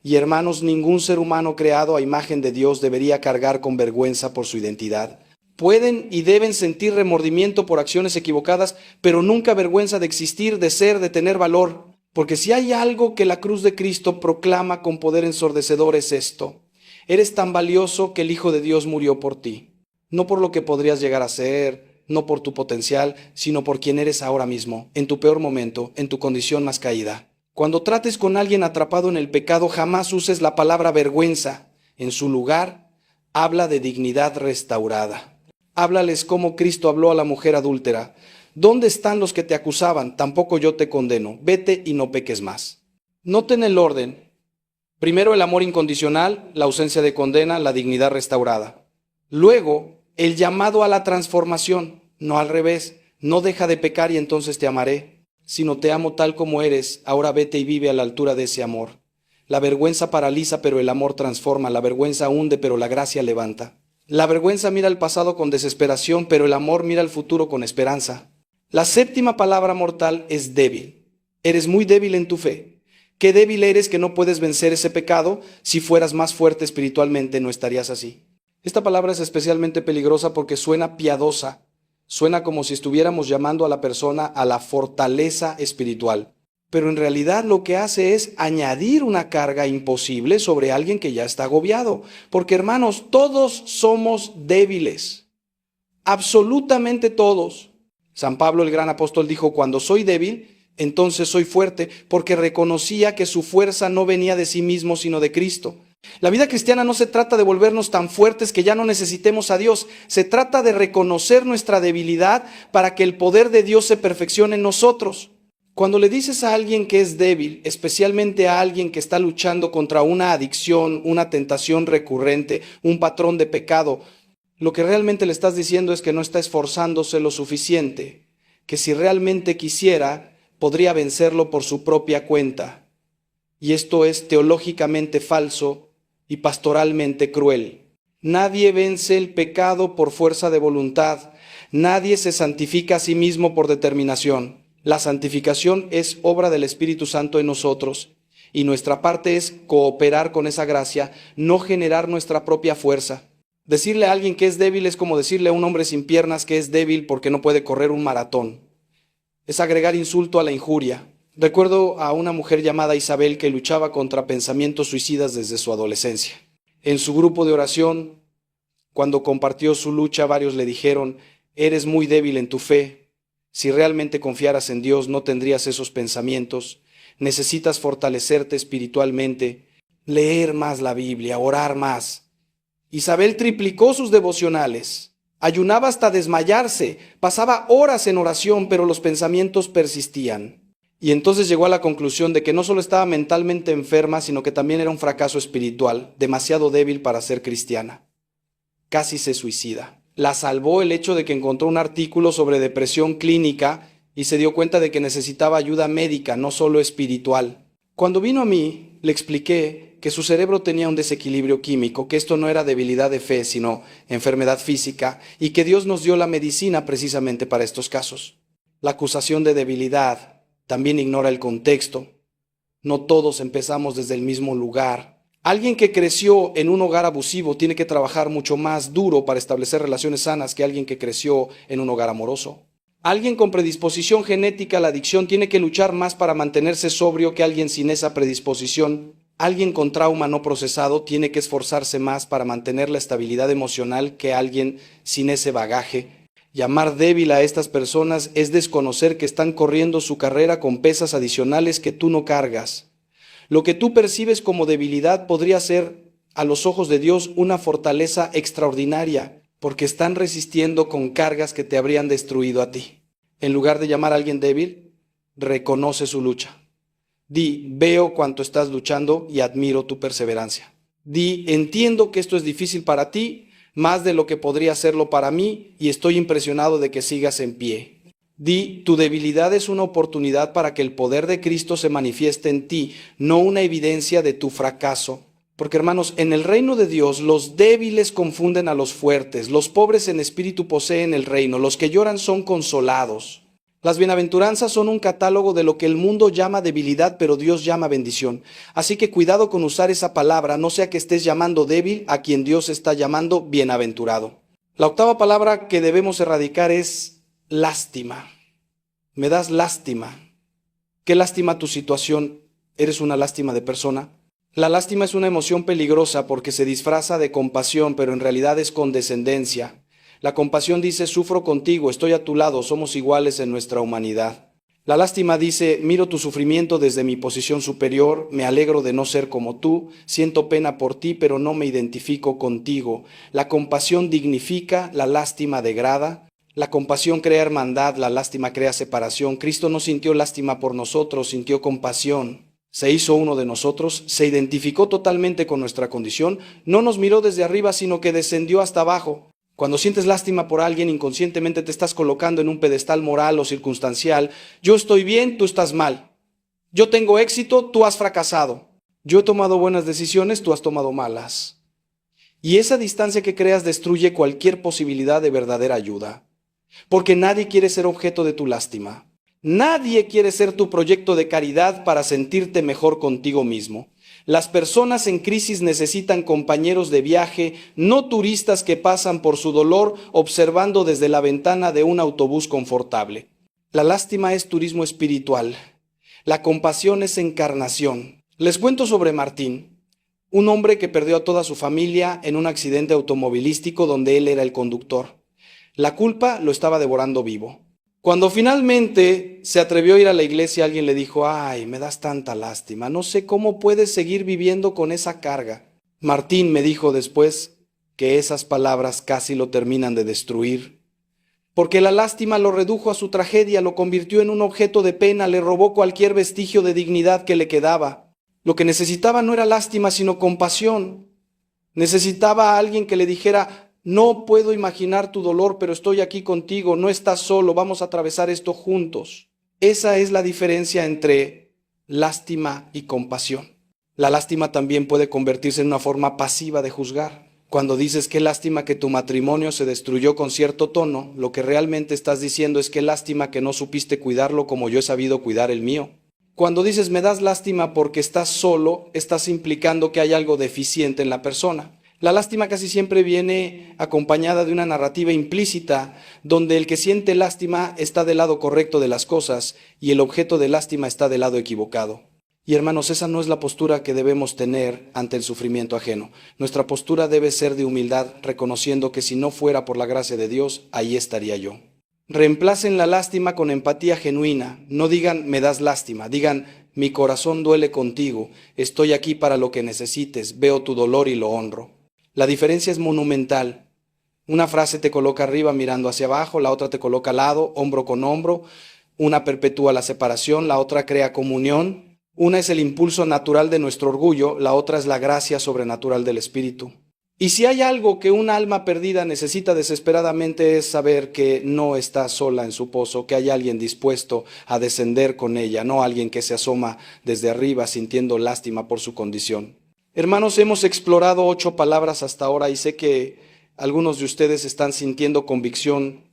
A: Y hermanos, ningún ser humano creado a imagen de Dios debería cargar con vergüenza por su identidad. Pueden y deben sentir remordimiento por acciones equivocadas, pero nunca vergüenza de existir, de ser, de tener valor. Porque si hay algo que la cruz de Cristo proclama con poder ensordecedor es esto: eres tan valioso que el Hijo de Dios murió por ti. No por lo que podrías llegar a ser, no por tu potencial, sino por quien eres ahora mismo, en tu peor momento, en tu condición más caída. Cuando trates con alguien atrapado en el pecado, jamás uses la palabra vergüenza. En su lugar, habla de dignidad restaurada. Háblales como Cristo habló a la mujer adúltera: ¿dónde están los que te acusaban? Tampoco yo te condeno. Vete y no peques más. Noten el orden. Primero, el amor incondicional, la ausencia de condena, la dignidad restaurada. Luego, el llamado a la transformación, no al revés. No deja de pecar y entonces te amaré, sino te amo tal como eres, ahora vete y vive a la altura de ese amor. La vergüenza paraliza, pero el amor transforma. La vergüenza hunde, pero la gracia levanta. La vergüenza mira al pasado con desesperación, pero el amor mira al futuro con esperanza. La séptima palabra mortal es débil. Eres muy débil en tu fe. Qué débil eres que no puedes vencer ese pecado. Si fueras más fuerte espiritualmente, no estarías así. Esta palabra es especialmente peligrosa porque suena piadosa. Suena como si estuviéramos llamando a la persona a la fortaleza espiritual. Pero en realidad lo que hace es añadir una carga imposible sobre alguien que ya está agobiado. Porque, hermanos, todos somos débiles. Absolutamente todos. San Pablo, el gran apóstol, dijo: cuando soy débil, entonces soy fuerte, porque reconocía que su fuerza no venía de sí mismo, sino de Cristo. La vida cristiana no se trata de volvernos tan fuertes que ya no necesitemos a Dios. Se trata de reconocer nuestra debilidad para que el poder de Dios se perfeccione en nosotros. Cuando le dices a alguien que es débil, especialmente a alguien que está luchando contra una adicción, una tentación recurrente, un patrón de pecado, lo que realmente le estás diciendo es que no está esforzándose lo suficiente, que si realmente quisiera, podría vencerlo por su propia cuenta. Y esto es teológicamente falso y pastoralmente cruel. Nadie vence el pecado por fuerza de voluntad. Nadie se santifica a sí mismo por determinación. La santificación es obra del Espíritu Santo en nosotros, y nuestra parte es cooperar con esa gracia, no generar nuestra propia fuerza. Decirle a alguien que es débil es como decirle a un hombre sin piernas que es débil porque no puede correr un maratón. Es agregar insulto a la injuria. Recuerdo a una mujer llamada Isabel que luchaba contra pensamientos suicidas desde su adolescencia. En su grupo de oración, cuando compartió su lucha, varios le dijeron: eres muy débil en tu fe. Si realmente confiaras en Dios, no tendrías esos pensamientos. Necesitas fortalecerte espiritualmente, leer más la Biblia, orar más. Isabel triplicó sus devocionales. Ayunaba hasta desmayarse, pasaba horas en oración, pero los pensamientos persistían. Y entonces llegó a la conclusión de que no solo estaba mentalmente enferma, sino que también era un fracaso espiritual, demasiado débil para ser cristiana. Casi se suicida. La salvó el hecho de que encontró un artículo sobre depresión clínica y se dio cuenta de que necesitaba ayuda médica, no solo espiritual. Cuando vino a mí, le expliqué que su cerebro tenía un desequilibrio químico, que esto no era debilidad de fe, sino enfermedad física, y que Dios nos dio la medicina precisamente para estos casos. La acusación de debilidad También ignora el contexto. No todos empezamos desde el mismo lugar. Alguien que creció en un hogar abusivo tiene que trabajar mucho más duro para establecer relaciones sanas que alguien que creció en un hogar amoroso. Alguien con predisposición genética a la adicción tiene que luchar más para mantenerse sobrio que alguien sin esa predisposición. Alguien con trauma no procesado tiene que esforzarse más para mantener la estabilidad emocional que alguien sin ese bagaje. Llamar débil a estas personas es desconocer que están corriendo su carrera con pesas adicionales que tú no cargas. Lo que tú percibes como debilidad podría ser, a los ojos de Dios, una fortaleza extraordinaria, porque están resistiendo con cargas que te habrían destruido a ti. En lugar de llamar a alguien débil, reconoce su lucha. Di, veo cuánto estás luchando y admiro tu perseverancia. Di, entiendo que esto es difícil para ti, más de lo que podría serlo para mí, y estoy impresionado de que sigas en pie. Di, tu debilidad es una oportunidad para que el poder de Cristo se manifieste en ti, no una evidencia de tu fracaso. Porque, hermanos, en el reino de Dios los débiles confunden a los fuertes, los pobres en espíritu poseen el reino, los que lloran son consolados. Las bienaventuranzas son un catálogo de lo que el mundo llama debilidad, pero Dios llama bendición. Así que cuidado con usar esa palabra, no sea que estés llamando débil a quien Dios está llamando bienaventurado. La octava palabra que debemos erradicar es lástima. Me das lástima. ¿Qué lástima tu situación? ¿Eres una lástima de persona? La lástima es una emoción peligrosa porque se disfraza de compasión, pero en realidad es condescendencia. La compasión dice, sufro contigo, estoy a tu lado, somos iguales en nuestra humanidad. La lástima dice, miro tu sufrimiento desde mi posición superior, me alegro de no ser como tú, siento pena por ti, pero no me identifico contigo. La compasión dignifica, la lástima degrada. La compasión crea hermandad, la lástima crea separación. Cristo no sintió lástima por nosotros, sintió compasión. Se hizo uno de nosotros, se identificó totalmente con nuestra condición, no nos miró desde arriba, sino que descendió hasta abajo. Cuando sientes lástima por alguien, inconscientemente te estás colocando en un pedestal moral o circunstancial. Yo estoy bien, tú estás mal. Yo tengo éxito, tú has fracasado. Yo he tomado buenas decisiones, tú has tomado malas. Y esa distancia que creas destruye cualquier posibilidad de verdadera ayuda. Porque nadie quiere ser objeto de tu lástima. Nadie quiere ser tu proyecto de caridad para sentirte mejor contigo mismo. Las personas en crisis necesitan compañeros de viaje, no turistas que pasan por su dolor observando desde la ventana de un autobús confortable. La lástima es turismo espiritual. La compasión es encarnación. Les cuento sobre Martín, un hombre que perdió a toda su familia en un accidente automovilístico donde él era el conductor. La culpa lo estaba devorando vivo. Cuando finalmente se atrevió a ir a la iglesia, alguien le dijo, ay, me das tanta lástima, no sé cómo puedes seguir viviendo con esa carga. Martín me dijo después que esas palabras casi lo terminan de destruir, porque la lástima lo redujo a su tragedia, lo convirtió en un objeto de pena, le robó cualquier vestigio de dignidad que le quedaba. Lo que necesitaba no era lástima, sino compasión. Necesitaba a alguien que le dijera, no puedo imaginar tu dolor, pero estoy aquí contigo, no estás solo, vamos a atravesar esto juntos. Esa es la diferencia entre lástima y compasión. La lástima también puede convertirse en una forma pasiva de juzgar. Cuando dices qué lástima que tu matrimonio se destruyó con cierto tono, lo que realmente estás diciendo es qué lástima que no supiste cuidarlo como yo he sabido cuidar el mío. Cuando dices me das lástima porque estás solo, estás implicando que hay algo deficiente en la persona. La lástima casi siempre viene acompañada de una narrativa implícita, donde el que siente lástima está del lado correcto de las cosas y el objeto de lástima está del lado equivocado. Y hermanos, esa no es la postura que debemos tener ante el sufrimiento ajeno. Nuestra postura debe ser de humildad, reconociendo que si no fuera por la gracia de Dios, ahí estaría yo. Reemplacen la lástima con empatía genuina. No digan me das lástima, digan mi corazón duele contigo, estoy aquí para lo que necesites, veo tu dolor y lo honro. La diferencia es monumental. Una frase te coloca arriba mirando hacia abajo, la otra te coloca al lado, hombro con hombro. Una perpetúa la separación, la otra crea comunión. Una es el impulso natural de nuestro orgullo, la otra es la gracia sobrenatural del Espíritu. Y si hay algo que un alma perdida necesita desesperadamente es saber que no está sola en su pozo, que hay alguien dispuesto a descender con ella, no alguien que se asoma desde arriba sintiendo lástima por su condición. Hermanos, hemos explorado 8 palabras hasta ahora y sé que algunos de ustedes están sintiendo convicción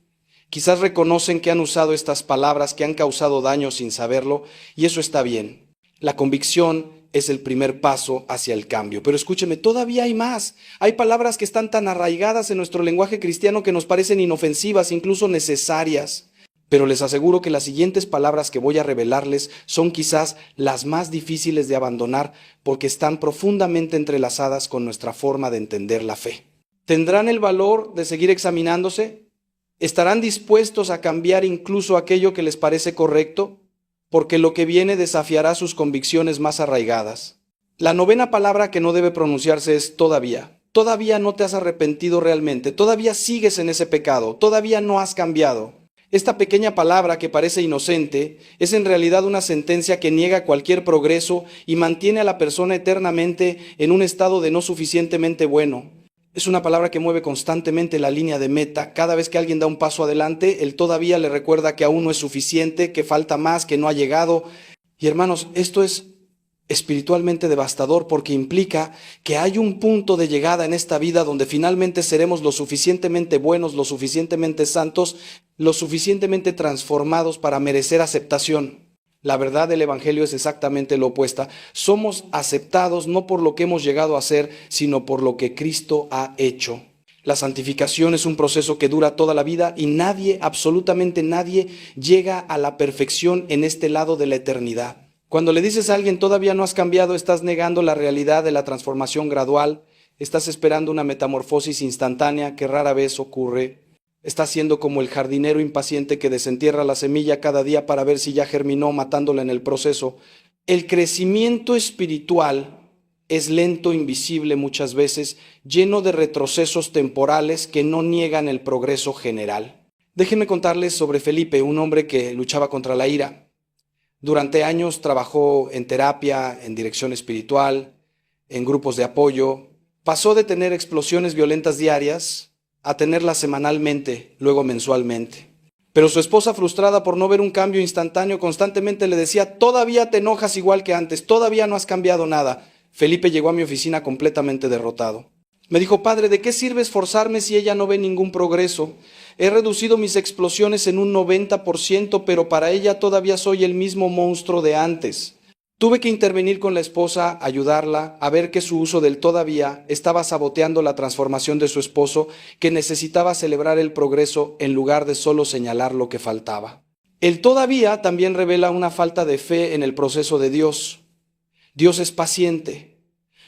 A: Quizás reconocen que han usado estas palabras, que han causado daño sin saberlo, y eso está bien. La convicción es el primer paso hacia el cambio. Pero escúcheme, todavía hay más. Hay palabras que están tan arraigadas en nuestro lenguaje cristiano que nos parecen inofensivas, incluso necesarias. Pero les aseguro que las siguientes palabras que voy a revelarles son quizás las más difíciles de abandonar porque están profundamente entrelazadas con nuestra forma de entender la fe. ¿Tendrán el valor de seguir examinándose? ¿Estarán dispuestos a cambiar incluso aquello que les parece correcto? Porque lo que viene desafiará sus convicciones más arraigadas. La novena palabra que no debe pronunciarse es todavía. Todavía no te has arrepentido realmente, todavía sigues en ese pecado, todavía no has cambiado. Esta pequeña palabra que parece inocente es en realidad una sentencia que niega cualquier progreso y mantiene a la persona eternamente en un estado de no suficientemente bueno. Es una palabra que mueve constantemente la línea de meta. Cada vez que alguien da un paso adelante, el todavía le recuerda que aún no es suficiente, que falta más, que no ha llegado. Y hermanos, esto es espiritualmente devastador porque implica que hay un punto de llegada en esta vida donde finalmente seremos lo suficientemente buenos, lo suficientemente santos, lo suficientemente transformados para merecer aceptación. La verdad del Evangelio es exactamente lo opuesta. Somos aceptados no por lo que hemos llegado a ser, sino por lo que Cristo ha hecho. La santificación es un proceso que dura toda la vida y nadie, absolutamente nadie, llega a la perfección en este lado de la eternidad. Cuando le dices a alguien todavía no has cambiado, estás negando la realidad de la transformación gradual, estás esperando una metamorfosis instantánea que rara vez ocurre. Estás siendo como el jardinero impaciente que desentierra la semilla cada día para ver si ya germinó, matándola en el proceso. El crecimiento espiritual es lento, invisible muchas veces, lleno de retrocesos temporales que no niegan el progreso general. Déjenme contarles sobre Felipe, un hombre que luchaba contra la ira. Durante años trabajó en terapia, en dirección espiritual, en grupos de apoyo. Pasó de tener explosiones violentas diarias a tenerlas semanalmente, luego mensualmente. Pero su esposa, frustrada por no ver un cambio instantáneo, constantemente le decía: todavía te enojas igual que antes, todavía no has cambiado nada. Felipe llegó a mi oficina completamente derrotado. Me dijo: padre, ¿de qué sirve esforzarme si ella no ve ningún progreso? He reducido mis explosiones en un 90%, pero para ella todavía soy el mismo monstruo de antes. Tuve que intervenir con la esposa, ayudarla a ver que su uso del todavía estaba saboteando la transformación de su esposo, que necesitaba celebrar el progreso en lugar de solo señalar lo que faltaba. El todavía también revela una falta de fe en el proceso de Dios. Dios es paciente.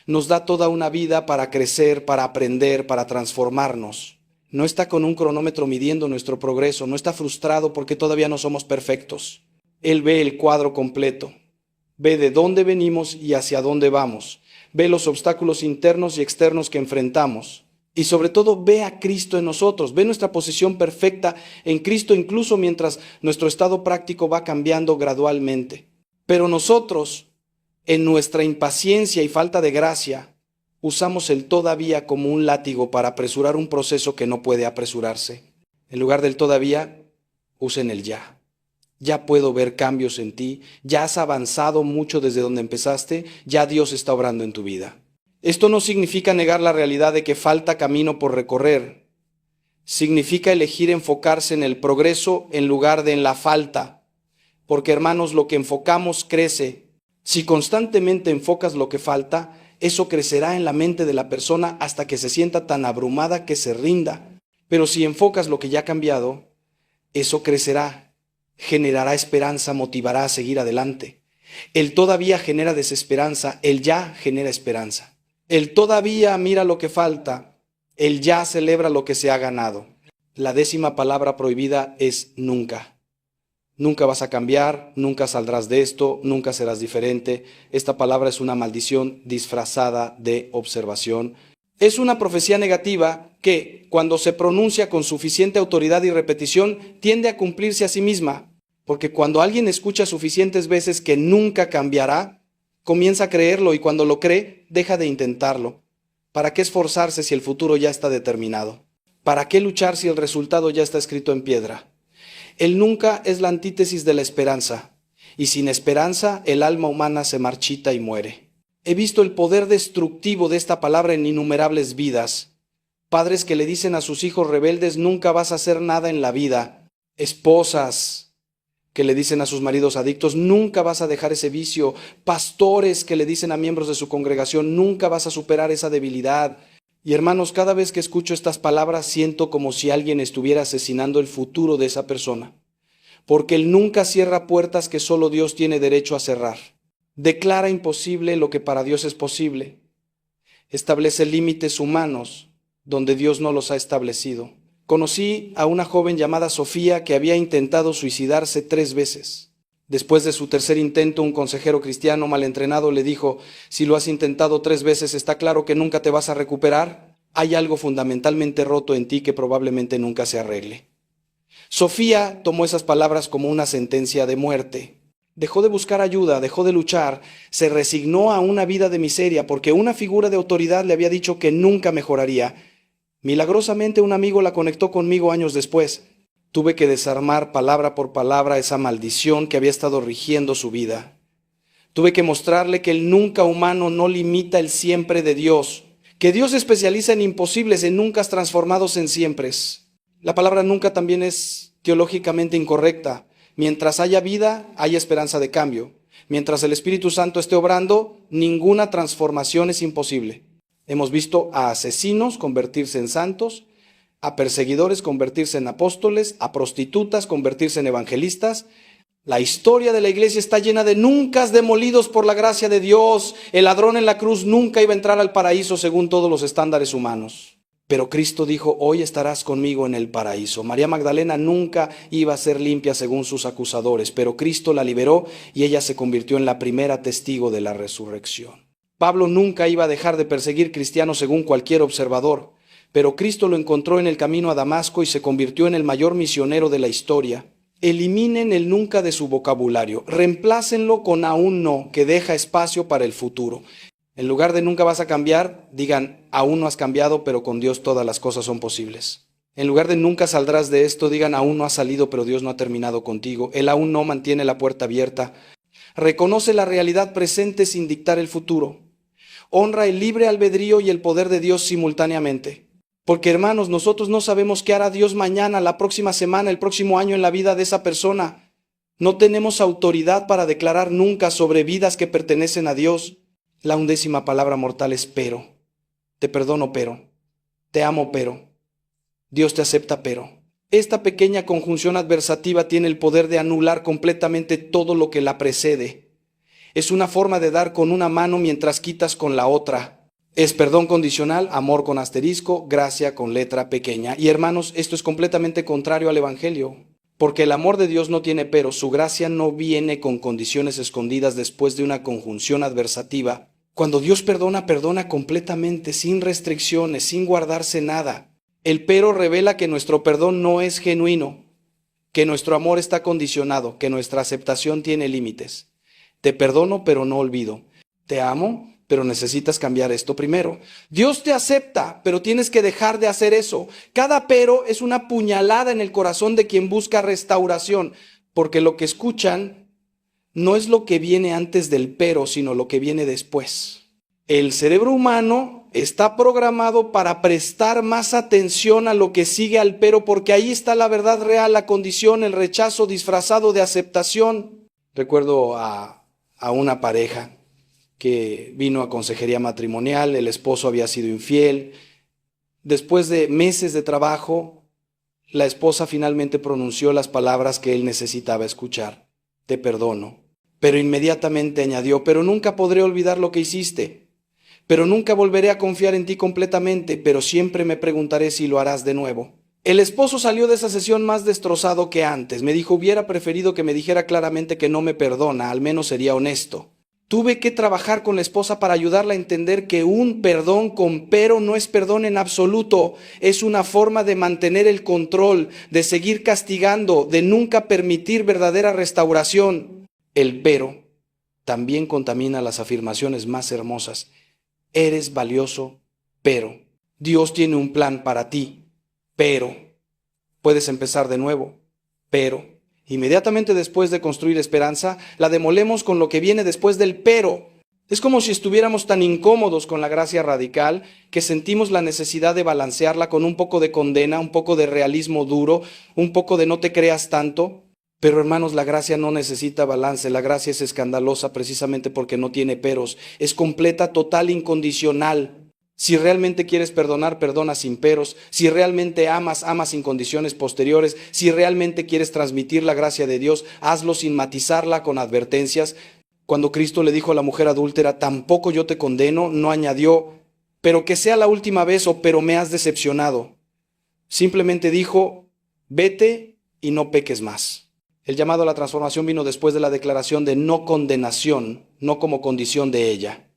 A: Nos da toda una vida para crecer, para aprender, para transformarnos. No está con un cronómetro midiendo nuestro progreso, no está frustrado porque todavía no somos perfectos. Él ve el cuadro completo. Ve de dónde venimos y hacia dónde vamos. Ve los obstáculos internos y externos que enfrentamos. Y sobre todo ve a Cristo en nosotros. Ve nuestra posición perfecta en Cristo incluso mientras nuestro estado práctico va cambiando gradualmente. Pero nosotros, en nuestra impaciencia y falta de gracia, usamos el todavía como un látigo para apresurar un proceso que no puede apresurarse. En lugar del todavía, usen el ya. Ya puedo ver cambios en ti, ya has avanzado mucho desde donde empezaste, ya Dios está obrando en tu vida. Esto no significa negar la realidad de que falta camino por recorrer. Significa elegir enfocarse en el progreso en lugar de en la falta. Porque, hermanos, lo que enfocamos crece. Si constantemente enfocas lo que falta, eso crecerá en la mente de la persona hasta que se sienta tan abrumada que se rinda. Pero si enfocas lo que ya ha cambiado, eso crecerá. Generará esperanza, motivará a seguir adelante. El todavía genera desesperanza, el ya genera esperanza. El todavía mira lo que falta, el ya celebra lo que se ha ganado. La 10ª palabra prohibida es nunca. Nunca vas a cambiar, nunca saldrás de esto, nunca serás diferente. Esta palabra es una maldición disfrazada de observación. Es una profecía negativa que, cuando se pronuncia con suficiente autoridad y repetición, tiende a cumplirse a sí misma. Porque cuando alguien escucha suficientes veces que nunca cambiará, comienza a creerlo y cuando lo cree, deja de intentarlo. ¿Para qué esforzarse si el futuro ya está determinado? ¿Para qué luchar si el resultado ya está escrito en piedra? El nunca es la antítesis de la esperanza. Y sin esperanza, el alma humana se marchita y muere. He visto el poder destructivo de esta palabra en innumerables vidas. Padres que le dicen a sus hijos rebeldes: nunca vas a hacer nada en la vida. esposas que le dicen a sus maridos adictos, nunca vas a dejar ese vicio. Pastores que le dicen a miembros de su congregación, nunca vas a superar esa debilidad. Y hermanos, cada vez que escucho estas palabras siento como si alguien estuviera asesinando el futuro de esa persona. Porque Él nunca cierra puertas que solo Dios tiene derecho a cerrar. Declara imposible lo que para Dios es posible. Establece límites humanos donde Dios no los ha establecido. Conocí a una joven llamada Sofía que había intentado suicidarse 3 veces. Después de su tercer intento, un consejero cristiano mal entrenado le dijo, si lo has intentado 3 veces, ¿está claro que nunca te vas a recuperar? Hay algo fundamentalmente roto en ti que probablemente nunca se arregle. Sofía tomó esas palabras como una sentencia de muerte. Dejó de buscar ayuda, dejó de luchar, se resignó a una vida de miseria porque una figura de autoridad le había dicho que nunca mejoraría. Milagrosamente un amigo la conectó conmigo años después. Tuve que desarmar palabra por palabra esa maldición que había estado rigiendo su vida. Tuve que mostrarle que el nunca humano no limita el siempre de Dios, que Dios se especializa en imposibles, en nunca transformados en siempres. La palabra nunca también es teológicamente incorrecta. Mientras haya vida, hay esperanza de cambio. Mientras el Espíritu Santo esté obrando, ninguna transformación es imposible. Hemos visto a asesinos convertirse en santos, a perseguidores convertirse en apóstoles, a prostitutas convertirse en evangelistas. La historia de la iglesia está llena de nuncas demolidos por la gracia de Dios. El ladrón en la cruz nunca iba a entrar al paraíso según todos los estándares humanos. Pero Cristo dijo, hoy estarás conmigo en el paraíso. María Magdalena nunca iba a ser limpia según sus acusadores, pero Cristo la liberó y ella se convirtió en la primera testigo de la resurrección. Pablo nunca iba a dejar de perseguir cristianos según cualquier observador, pero Cristo lo encontró en el camino a Damasco y se convirtió en el mayor misionero de la historia. Eliminen el nunca de su vocabulario, reemplácenlo con aún no, que deja espacio para el futuro. En lugar de nunca vas a cambiar, digan, aún no has cambiado, pero con Dios todas las cosas son posibles. En lugar de nunca saldrás de esto, digan, aún no has salido, pero Dios no ha terminado contigo. Él aún no mantiene la puerta abierta. Reconoce la realidad presente sin dictar el futuro. Honra el libre albedrío y el poder de Dios simultáneamente. Porque hermanos, nosotros no sabemos qué hará Dios mañana, la próxima semana, el próximo año en la vida de esa persona. No tenemos autoridad para declarar nunca sobre vidas que pertenecen a Dios. La 11ª palabra mortal es pero. Te perdono, pero. Te amo, pero. Dios te acepta, pero. Esta pequeña conjunción adversativa tiene el poder de anular completamente todo lo que la precede. Es una forma de dar con una mano mientras quitas con la otra. Es perdón condicional, amor con asterisco, gracia con letra pequeña. Y hermanos, esto es completamente contrario al Evangelio. Porque el amor de Dios no tiene pero, su gracia no viene con condiciones escondidas después de una conjunción adversativa. Cuando Dios perdona, perdona completamente, sin restricciones, sin guardarse nada. El pero revela que nuestro perdón no es genuino, que nuestro amor está condicionado, que nuestra aceptación tiene límites. Te perdono, pero no olvido. Te amo, pero necesitas cambiar esto primero. Dios te acepta, pero tienes que dejar de hacer eso. Cada pero es una puñalada en el corazón de quien busca restauración, porque lo que escuchan no es lo que viene antes del pero, sino lo que viene después. El cerebro humano está programado para prestar más atención a lo que sigue al pero, porque ahí está la verdad real, la condición, el rechazo disfrazado de aceptación. Recuerdo a una pareja que vino a consejería matrimonial, el esposo había sido infiel. Después de meses de trabajo, la esposa finalmente pronunció las palabras que él necesitaba escuchar. Te perdono. Pero inmediatamente añadió, pero nunca podré olvidar lo que hiciste. Pero nunca volveré a confiar en ti completamente, pero siempre me preguntaré si lo harás de nuevo. El esposo salió de esa sesión más destrozado que antes. Me dijo, hubiera preferido que me dijera claramente que no me perdona, al menos sería honesto. Tuve que trabajar con la esposa para ayudarla a entender que un perdón con pero no es perdón en absoluto. Es una forma de mantener el control, de seguir castigando, de nunca permitir verdadera restauración. El pero también contamina las afirmaciones más hermosas. Eres valioso, pero Dios tiene un plan para ti. Pero puedes empezar de nuevo, pero inmediatamente después de construir esperanza, la demolemos con lo que viene después del pero. Es como si estuviéramos tan incómodos con la gracia radical que sentimos la necesidad de balancearla con un poco de condena, un poco de realismo duro, un poco de no te creas tanto. Pero hermanos, la gracia no necesita balance, la gracia es escandalosa precisamente porque no tiene peros, es completa, total, incondicional. Si realmente quieres perdonar, perdona sin peros. Si realmente amas, amas sin condiciones posteriores. Si realmente quieres transmitir la gracia de Dios, hazlo sin matizarla con advertencias. Cuando Cristo le dijo a la mujer adúltera, tampoco yo te condeno, no añadió, pero que sea la última vez o pero me has decepcionado. Simplemente dijo, vete y no peques más. El llamado a la transformación vino después de la declaración de no condenación, no como condición de ella.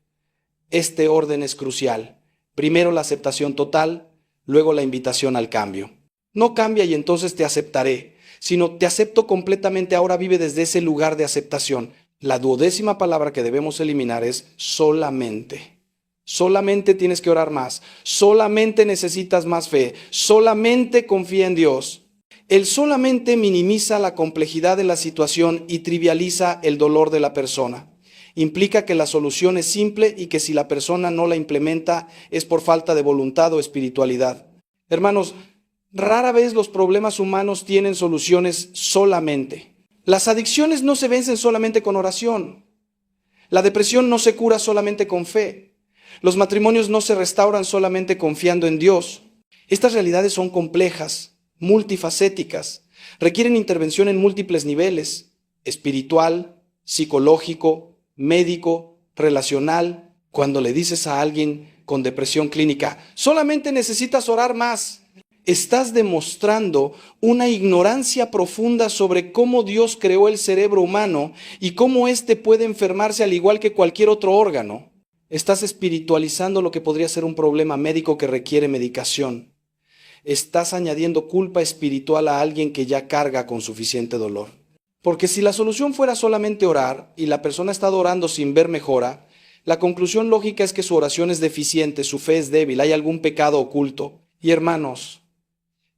A: Este orden es crucial. Primero la aceptación total, luego la invitación al cambio. No cambia y entonces te aceptaré, sino te acepto completamente, ahora vive desde ese lugar de aceptación. La 12ª palabra que debemos eliminar es solamente. Solamente tienes que orar más, solamente necesitas más fe, solamente confía en Dios. El solamente minimiza la complejidad de la situación y trivializa el dolor de la persona. Implica que la solución es simple y que si la persona no la implementa es por falta de voluntad o espiritualidad. Hermanos, rara vez los problemas humanos tienen soluciones solamente. Las adicciones no se vencen solamente con oración. La depresión no se cura solamente con fe. Los matrimonios no se restauran solamente confiando en Dios. Estas realidades son complejas, multifacéticas, requieren intervención en múltiples niveles: espiritual, psicológico, médico, relacional. Cuando le dices a alguien con depresión clínica, solamente necesitas orar más, estás demostrando una ignorancia profunda sobre cómo Dios creó el cerebro humano y cómo éste puede enfermarse al igual que cualquier otro órgano. Estás espiritualizando lo que podría ser un problema médico que requiere medicación. Estás añadiendo culpa espiritual a alguien que ya carga con suficiente dolor. Porque si la solución fuera solamente orar y la persona ha estado orando sin ver mejora, la conclusión lógica es que su oración es deficiente, su fe es débil, hay algún pecado oculto. Y hermanos,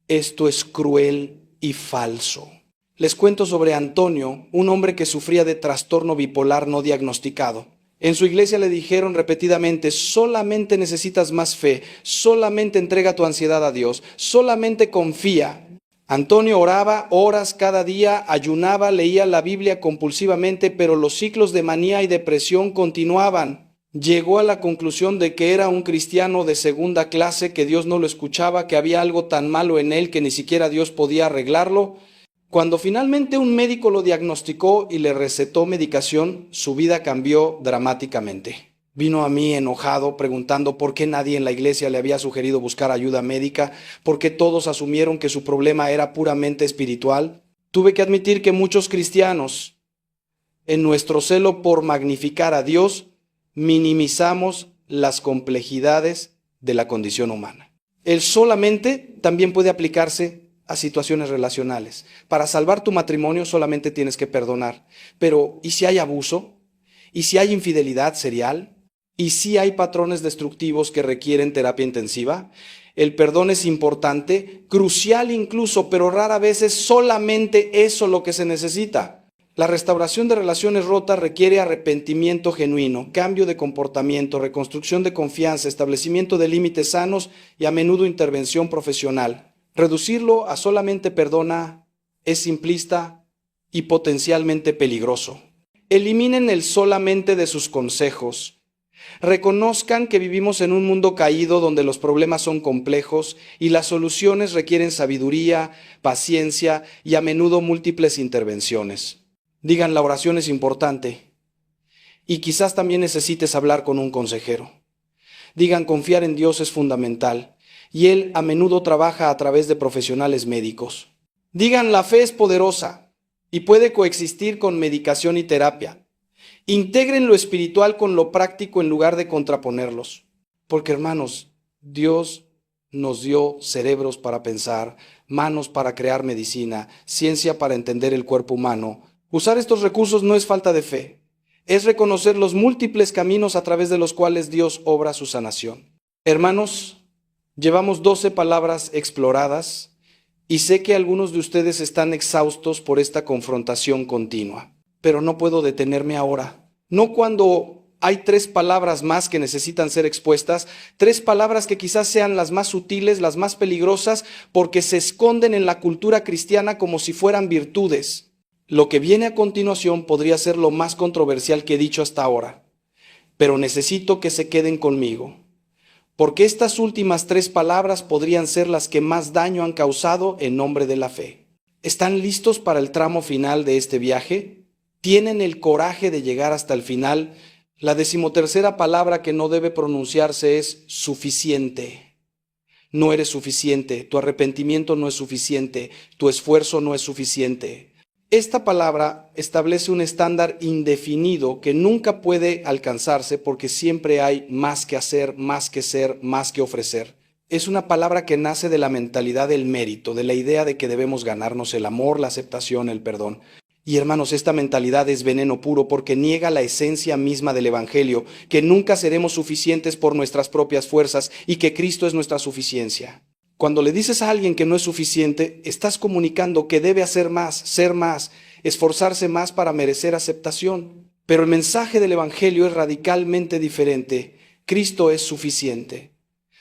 A: esto es cruel y falso. Les cuento sobre Antonio, un hombre que sufría de trastorno bipolar no diagnosticado. En su iglesia le dijeron repetidamente, solamente necesitas más fe, solamente entrega tu ansiedad a Dios, solamente confía. Antonio oraba horas cada día, ayunaba, leía la Biblia compulsivamente, pero los ciclos de manía y depresión continuaban. Llegó a la conclusión de que era un cristiano de segunda clase, que Dios no lo escuchaba, que había algo tan malo en él que ni siquiera Dios podía arreglarlo. Cuando finalmente un médico lo diagnosticó y le recetó medicación, su vida cambió dramáticamente. Vino a mí enojado preguntando por qué nadie en la iglesia le había sugerido buscar ayuda médica, por qué todos asumieron que su problema era puramente espiritual. Tuve que admitir que muchos cristianos, en nuestro celo por magnificar a Dios, minimizamos las complejidades de la condición humana. El solamente también puede aplicarse a situaciones relacionales. Para salvar tu matrimonio solamente tienes que perdonar. Pero, ¿y si hay abuso? ¿Y si hay infidelidad serial? ¿Y si hay patrones destructivos que requieren terapia intensiva? El perdón es importante, crucial incluso, pero rara vez es solamente eso lo que se necesita. La restauración de relaciones rotas requiere arrepentimiento genuino, cambio de comportamiento, reconstrucción de confianza, establecimiento de límites sanos y a menudo intervención profesional. Reducirlo a solamente perdona es simplista y potencialmente peligroso. Eliminen el solamente de sus consejos. Reconozcan que vivimos en un mundo caído donde los problemas son complejos y las soluciones requieren sabiduría, paciencia y a menudo múltiples intervenciones. Digan, la oración es importante y quizás también necesites hablar con un consejero. Digan, confiar en Dios es fundamental y Él a menudo trabaja a través de profesionales médicos. Digan, la fe es poderosa y puede coexistir con medicación y terapia. Integren lo espiritual con lo práctico en lugar de contraponerlos. Porque hermanos, Dios nos dio cerebros para pensar, manos para crear medicina, ciencia para entender el cuerpo humano. Usar estos recursos no es falta de fe, es reconocer los múltiples caminos a través de los cuales Dios obra su sanación. Hermanos, llevamos 12 palabras exploradas y sé que algunos de ustedes están exhaustos por esta confrontación continua. Pero no puedo detenerme ahora. No cuando Hay 3 palabras más que necesitan ser expuestas, 3 palabras que quizás sean las más sutiles, las más peligrosas, porque se esconden en la cultura cristiana como si fueran virtudes. Lo que viene a continuación podría ser lo más controversial que he dicho hasta ahora, pero necesito que se queden conmigo, porque estas últimas 3 palabras podrían ser las que más daño han causado en nombre de la fe. ¿Están listos para el tramo final de este viaje? ¿Tienen el coraje de llegar hasta el final? La 13ª palabra que no debe pronunciarse es suficiente. No eres suficiente, tu arrepentimiento no es suficiente, tu esfuerzo no es suficiente. Esta palabra establece un estándar indefinido que nunca puede alcanzarse porque siempre hay más que hacer, más que ser, más que ofrecer. Es una palabra que nace de la mentalidad del mérito, de la idea de que debemos ganarnos el amor, la aceptación, el perdón. Y hermanos, esta mentalidad es veneno puro porque niega la esencia misma del Evangelio, que nunca seremos suficientes por nuestras propias fuerzas y que Cristo es nuestra suficiencia. Cuando le dices a alguien que no es suficiente, estás comunicando que debe hacer más, ser más, esforzarse más para merecer aceptación. Pero el mensaje del Evangelio es radicalmente diferente. Cristo es suficiente.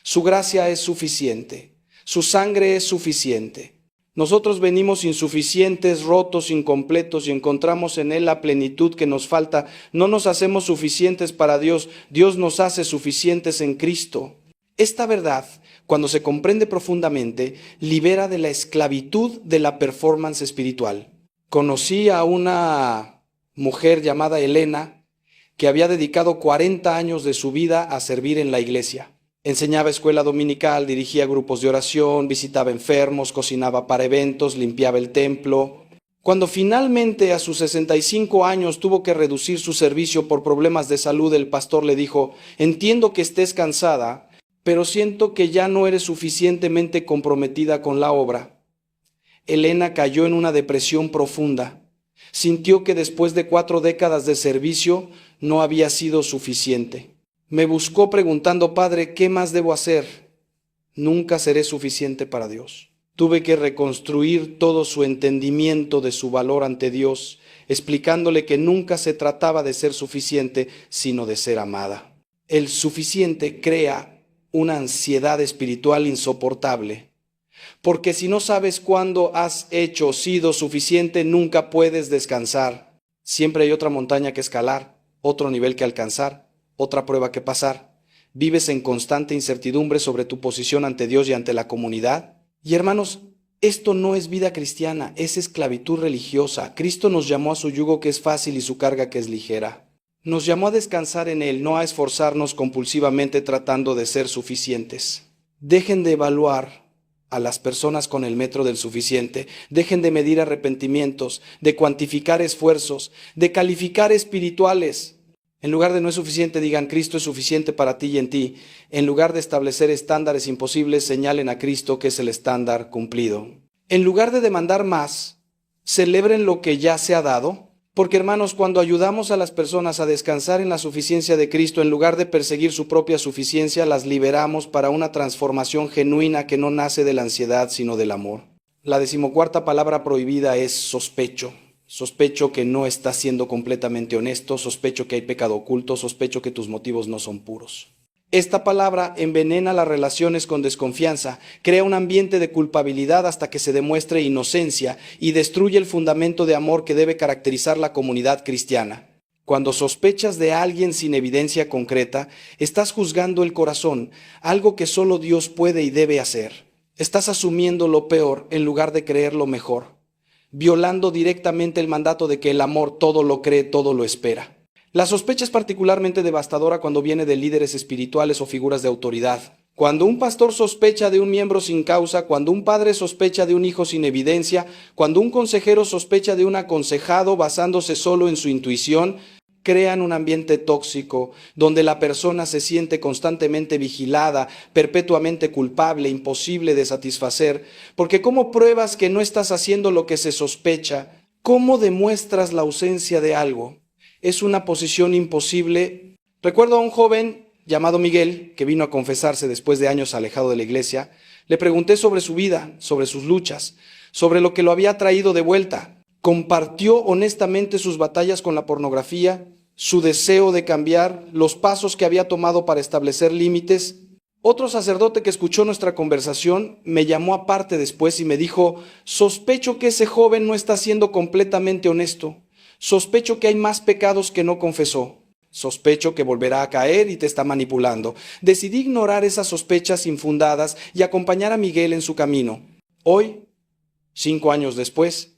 A: Su gracia es suficiente. Su sangre es suficiente. Nosotros venimos insuficientes, rotos, incompletos y encontramos en Él la plenitud que nos falta. No nos hacemos suficientes para Dios, Dios nos hace suficientes en Cristo. Esta verdad, cuando se comprende profundamente, libera de la esclavitud de la performance espiritual. Conocí a una mujer llamada Elena que había dedicado 40 años de su vida a servir en la iglesia. Enseñaba escuela dominical, dirigía grupos de oración, visitaba enfermos, cocinaba para eventos, limpiaba el templo. Cuando finalmente a sus 65 años tuvo que reducir su servicio por problemas de salud, el pastor le dijo: entiendo que estés cansada, pero siento que ya no eres suficientemente comprometida con la obra. Elena cayó en una depresión profunda. Sintió que después de 4 décadas de servicio no había sido suficiente. Me buscó preguntando: Padre, ¿qué más debo hacer? Nunca seré suficiente para Dios. Tuve que reconstruir todo su entendimiento de su valor ante Dios, explicándole que nunca se trataba de ser suficiente, sino de ser amada. El suficiente crea una ansiedad espiritual insoportable, porque si no sabes cuándo has hecho o sido suficiente, nunca puedes descansar. Siempre hay otra montaña que escalar, otro nivel que alcanzar, otra prueba que pasar. Vives en constante incertidumbre sobre tu posición ante Dios y ante la comunidad. Y hermanos, esto no es vida cristiana, es esclavitud religiosa. Cristo nos llamó a su yugo que es fácil y su carga que es ligera. Nos llamó a descansar en Él, no a esforzarnos compulsivamente tratando de ser suficientes. Dejen de evaluar a las personas con el metro del suficiente. Dejen de medir arrepentimientos, de cuantificar esfuerzos, de calificar espirituales. En lugar de no es suficiente, digan: Cristo es suficiente para ti y en ti. En lugar de establecer estándares imposibles, señalen a Cristo que es el estándar cumplido. En lugar de demandar más, celebren lo que ya se ha dado. Porque hermanos, cuando ayudamos a las personas a descansar en la suficiencia de Cristo, en lugar de perseguir su propia suficiencia, las liberamos para una transformación genuina que no nace de la ansiedad, sino del amor. La 14ª palabra prohibida es sospecho. Sospecho que no estás siendo completamente honesto, sospecho que hay pecado oculto, sospecho que tus motivos no son puros. Esta palabra envenena las relaciones con desconfianza, crea un ambiente de culpabilidad hasta que se demuestre inocencia y destruye el fundamento de amor que debe caracterizar la comunidad cristiana. Cuando sospechas de alguien sin evidencia concreta, estás juzgando el corazón, algo que solo Dios puede y debe hacer. Estás asumiendo lo peor en lugar de creer lo mejor, violando directamente el mandato de que el amor todo lo cree, todo lo espera. La sospecha es particularmente devastadora cuando viene de líderes espirituales o figuras de autoridad. Cuando un pastor sospecha de un miembro sin causa, cuando un padre sospecha de un hijo sin evidencia, cuando un consejero sospecha de un aconsejado basándose solo en su intuición, crean un ambiente tóxico donde la persona se siente constantemente vigilada, perpetuamente culpable, imposible de satisfacer. Porque ¿cómo pruebas que no estás haciendo lo que se sospecha? ¿Cómo demuestras la ausencia de algo? Es una posición imposible. Recuerdo a un joven llamado Miguel que vino a confesarse después de años alejado de la iglesia. Le pregunté sobre su vida, sobre sus luchas, sobre lo que lo había traído de vuelta. Compartió honestamente sus batallas con la pornografía, su deseo de cambiar, los pasos que había tomado para establecer límites. Otro sacerdote que escuchó nuestra conversación me llamó aparte después y me dijo: sospecho que ese joven no está siendo completamente honesto. Sospecho que hay más pecados que no confesó. Sospecho que volverá a caer y te está manipulando. Decidí ignorar esas sospechas infundadas y acompañar a Miguel en su camino. Hoy, 5 años después,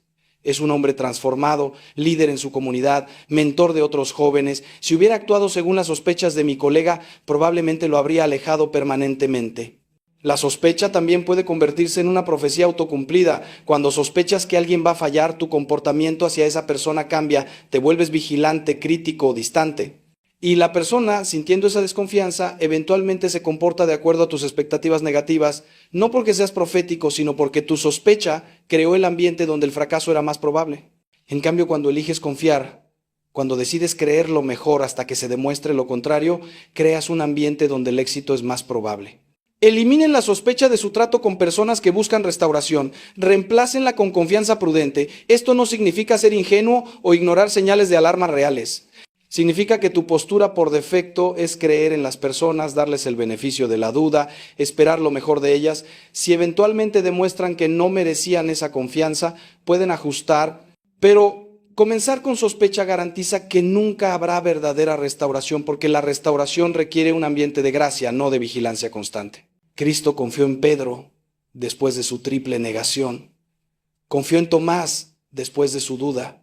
A: es un hombre transformado, líder en su comunidad, mentor de otros jóvenes. Si hubiera actuado según las sospechas de mi colega, probablemente lo habría alejado permanentemente. La sospecha también puede convertirse en una profecía autocumplida. Cuando sospechas que alguien va a fallar, tu comportamiento hacia esa persona cambia, te vuelves vigilante, crítico o distante. Y la persona, sintiendo esa desconfianza, eventualmente se comporta de acuerdo a tus expectativas negativas, no porque seas profético, sino porque tu sospecha creó el ambiente donde el fracaso era más probable. En cambio, cuando eliges confiar, cuando decides creer lo mejor hasta que se demuestre lo contrario, creas un ambiente donde el éxito es más probable. Eliminen la sospecha de su trato con personas que buscan restauración. Reemplácenla con confianza prudente. Esto no significa ser ingenuo o ignorar señales de alarma reales. Significa que tu postura por defecto es creer en las personas, darles el beneficio de la duda, esperar lo mejor de ellas. Si eventualmente demuestran que no merecían esa confianza, pueden ajustar, pero comenzar con sospecha garantiza que nunca habrá verdadera restauración, porque la restauración requiere un ambiente de gracia, no de vigilancia constante. Cristo confió en Pedro después de su triple negación. Confió en Tomás después de su duda.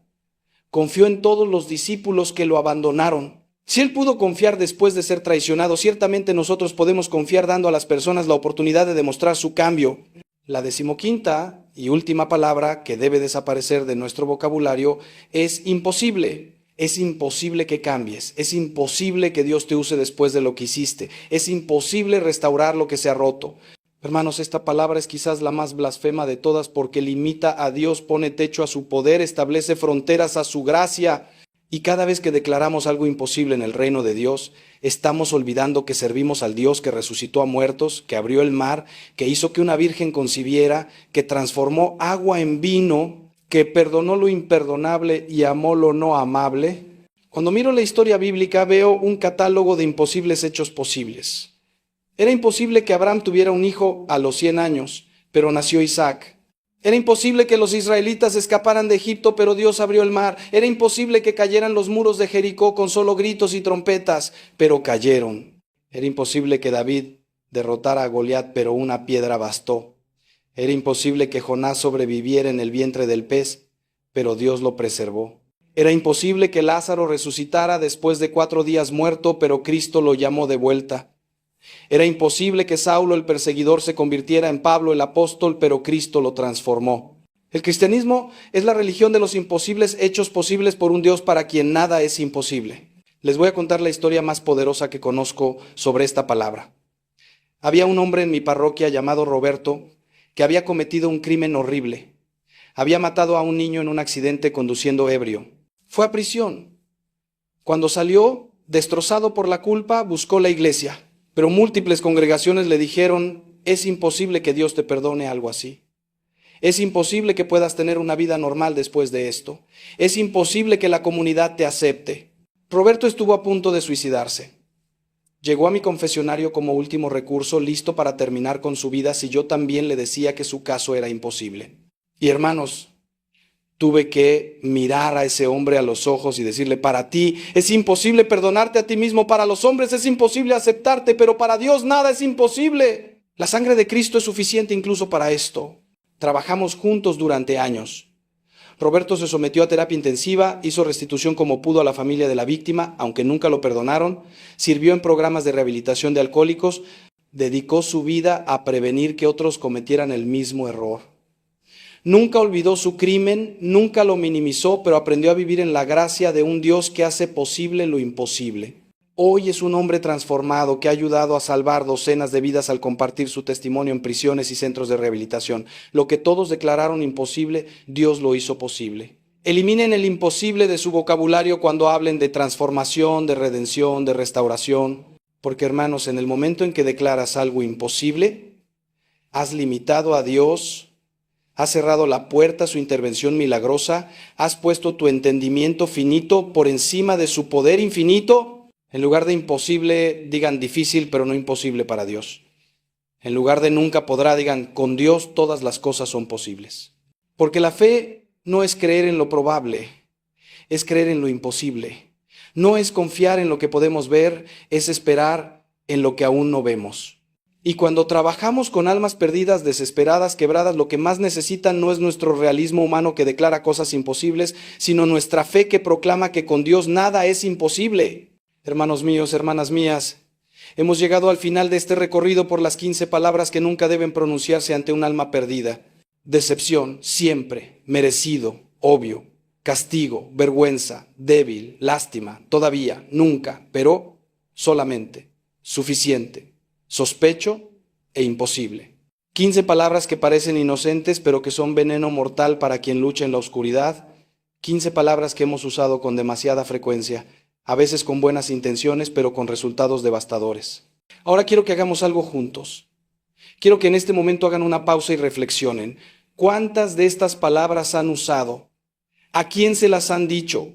A: Confió en todos los discípulos que lo abandonaron. Si él pudo confiar después de ser traicionado, ciertamente nosotros podemos confiar dando a las personas la oportunidad de demostrar su cambio. La 15ª y última palabra que debe desaparecer de nuestro vocabulario es imposible. Es imposible que cambies. Es imposible que Dios te use después de lo que hiciste. Es imposible restaurar lo que se ha roto. Hermanos, esta palabra es quizás la más blasfema de todas porque limita a Dios, pone techo a su poder, establece fronteras a su gracia. Y cada vez que declaramos algo imposible en el reino de Dios, estamos olvidando que servimos al Dios que resucitó a muertos, que abrió el mar, que hizo que una virgen concibiera, que transformó agua en vino, que perdonó lo imperdonable y amó lo no amable. Cuando miro la historia bíblica veo un catálogo de imposibles hechos posibles. Era imposible que Abraham tuviera un hijo a los 100 años, pero nació Isaac. Era imposible que los israelitas escaparan de Egipto, pero Dios abrió el mar. Era imposible que cayeran los muros de Jericó con solo gritos y trompetas, pero cayeron. Era imposible que David derrotara a Goliat, pero una piedra bastó. Era imposible que Jonás sobreviviera en el vientre del pez, pero Dios lo preservó. Era imposible que Lázaro resucitara después de 4 días muerto, pero Cristo lo llamó de vuelta. Era imposible que Saulo el perseguidor se convirtiera en Pablo el apóstol, pero Cristo lo transformó. El cristianismo es la religión de los imposibles hechos posibles por un Dios para quien nada es imposible. Les voy a contar la historia más poderosa que conozco sobre esta palabra. Había un hombre en mi parroquia llamado Roberto que había cometido un crimen horrible. Había matado a un niño en un accidente conduciendo ebrio. Fue a prisión. Cuando salió, destrozado por la culpa, buscó la iglesia. Pero múltiples congregaciones le dijeron: es imposible que Dios te perdone algo así. Es imposible que puedas tener una vida normal después de esto. Es imposible que la comunidad te acepte. Roberto estuvo a punto de suicidarse. Llegó a mi confesionario como último recurso, listo para terminar con su vida si yo también le decía que su caso era imposible. Y hermanos, tuve que mirar a ese hombre a los ojos y decirle: para ti es imposible perdonarte a ti mismo, para los hombres es imposible aceptarte, pero para Dios nada es imposible. La sangre de Cristo es suficiente incluso para esto. Trabajamos juntos durante años. Roberto se sometió a terapia intensiva, hizo restitución como pudo a la familia de la víctima, aunque nunca lo perdonaron, sirvió en programas de rehabilitación de alcohólicos, dedicó su vida a prevenir que otros cometieran el mismo error. Nunca olvidó su crimen, nunca lo minimizó, pero aprendió a vivir en la gracia de un Dios que hace posible lo imposible. Hoy es un hombre transformado que ha ayudado a salvar docenas de vidas al compartir su testimonio en prisiones y centros de rehabilitación. Lo que todos declararon imposible, Dios lo hizo posible. Eliminen el imposible de su vocabulario cuando hablen de transformación, de redención, de restauración. Porque, hermanos, en el momento en que declaras algo imposible, has limitado a Dios, Has cerrado la puerta a su intervención milagrosa. Has puesto tu entendimiento finito por encima de su poder infinito. En lugar de imposible, digan difícil, pero no imposible para Dios. En lugar de nunca podrá, digan con Dios todas las cosas son posibles. Porque la fe no es creer en lo probable, es creer en lo imposible. No es confiar en lo que podemos ver, es esperar en lo que aún no vemos. Y cuando trabajamos con almas perdidas, desesperadas, quebradas, lo que más necesitan no es nuestro realismo humano que declara cosas imposibles, sino nuestra fe que proclama que con Dios nada es imposible. Hermanos míos, hermanas mías, hemos llegado al final de este recorrido por las 15 palabras que nunca deben pronunciarse ante un alma perdida. Decepción, siempre, merecido, obvio, castigo, vergüenza, débil, lástima, todavía, nunca, pero solamente, suficiente, sospecho e imposible. 15 palabras que parecen inocentes, pero que son veneno mortal para quien lucha en la oscuridad. 15 palabras que hemos usado con demasiada frecuencia, a veces con buenas intenciones, pero con resultados devastadores. Ahora quiero que hagamos algo juntos. Quiero que en este momento hagan una pausa y reflexionen. ¿Cuántas de estas palabras han usado? ¿A quién se las han dicho?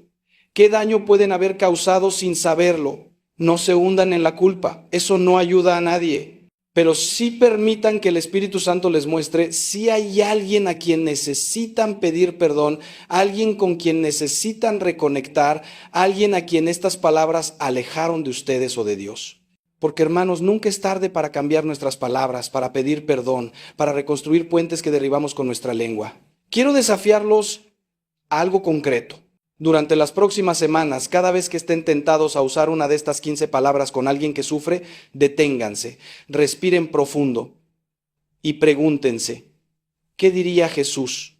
A: ¿Qué daño pueden haber causado sin saberlo? No se hundan en la culpa, eso no ayuda a nadie. Pero sí permitan que el Espíritu Santo les muestre si hay alguien a quien necesitan pedir perdón, alguien con quien necesitan reconectar, alguien a quien estas palabras alejaron de ustedes o de Dios. Porque hermanos, nunca es tarde para cambiar nuestras palabras, para pedir perdón, para reconstruir puentes que derribamos con nuestra lengua. Quiero desafiarlos a algo concreto. Durante las próximas semanas, cada vez que estén tentados a usar una de estas 15 palabras con alguien que sufre, deténganse, respiren profundo y pregúntense, ¿qué diría Jesús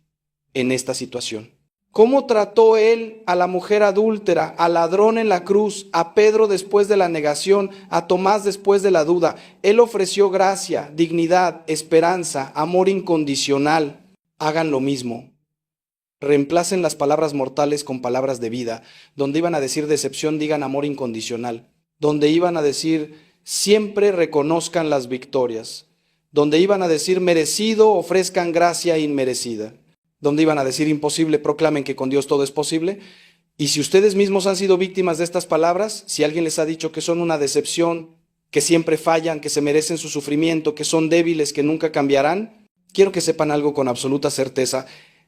A: en esta situación? ¿Cómo trató él a la mujer adúltera, al ladrón en la cruz, a Pedro después de la negación, a Tomás después de la duda? Él ofreció gracia, dignidad, esperanza, amor incondicional. Hagan lo mismo. Reemplacen las palabras mortales con palabras de vida. Donde iban a decir decepción, digan amor incondicional. Donde iban a decir siempre reconozcan las victorias. Donde iban a decir merecido, ofrezcan gracia inmerecida. Donde iban a decir imposible, proclamen que con Dios todo es posible. Y si ustedes mismos han sido víctimas de estas palabras, si alguien les ha dicho que son una decepción, que siempre fallan, que se merecen su sufrimiento, que son débiles, que nunca cambiarán, quiero que sepan algo con absoluta certeza.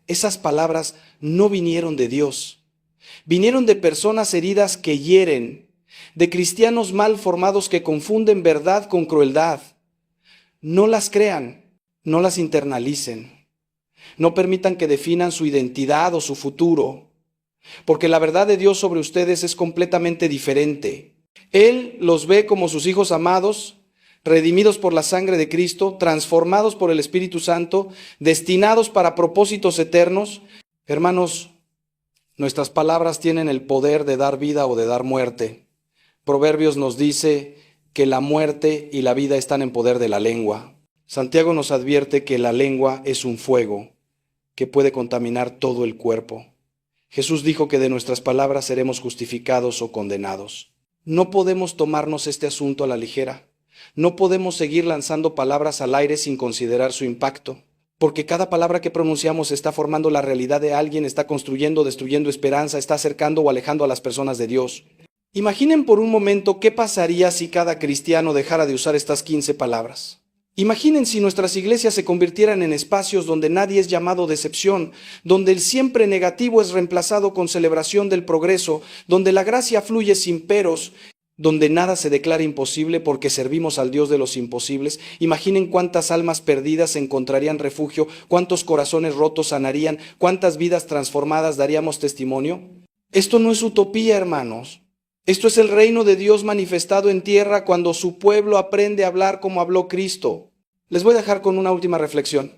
A: Esas palabras no vinieron de Dios. Vinieron de personas heridas que hieren, de cristianos mal formados que confunden verdad con crueldad. No las crean, no las internalicen. No permitan que definan su identidad o su futuro, porque la verdad de Dios sobre ustedes es completamente diferente. Él los ve como sus hijos amados, redimidos por la sangre de Cristo, transformados por el Espíritu Santo, destinados para propósitos eternos. Hermanos, nuestras palabras tienen el poder de dar vida o de dar muerte. Proverbios nos dice que la muerte y la vida están en poder de la lengua. Santiago nos advierte que la lengua es un fuego que puede contaminar todo el cuerpo. Jesús dijo que de nuestras palabras seremos justificados o condenados. No podemos tomarnos este asunto a la ligera. No podemos seguir lanzando palabras al aire sin considerar su impacto, porque cada palabra que pronunciamos está formando la realidad de alguien, está construyendo, destruyendo esperanza, está acercando o alejando a las personas de Dios. Imaginen por un momento qué pasaría si cada cristiano dejara de usar estas 15 palabras. Imaginen si nuestras iglesias se convirtieran en espacios donde nadie es llamado decepción, donde el siempre negativo es reemplazado con celebración del progreso, donde la gracia fluye sin peros, donde nada se declara imposible porque servimos al Dios de los imposibles. Imaginen cuántas almas perdidas encontrarían refugio, cuántos corazones rotos sanarían, cuántas vidas transformadas daríamos testimonio. Esto no es utopía, hermanos. Esto es el reino de Dios manifestado en tierra cuando su pueblo aprende a hablar como habló Cristo. Les voy a dejar con una última reflexión.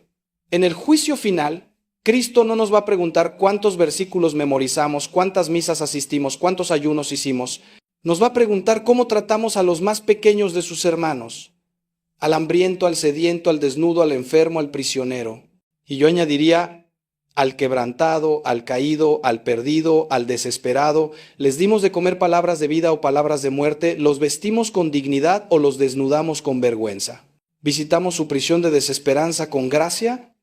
A: En el juicio final, Cristo no nos va a preguntar cuántos versículos memorizamos, cuántas misas asistimos, cuántos ayunos hicimos. Nos va a preguntar cómo tratamos a los más pequeños de sus hermanos, al hambriento, al sediento, al desnudo, al enfermo, al prisionero. Y yo añadiría, al quebrantado, al caído, al perdido, al desesperado. Les dimos de comer palabras de vida o palabras de muerte, los vestimos con dignidad o los desnudamos con vergüenza. Visitamos su prisión de desesperanza con gracia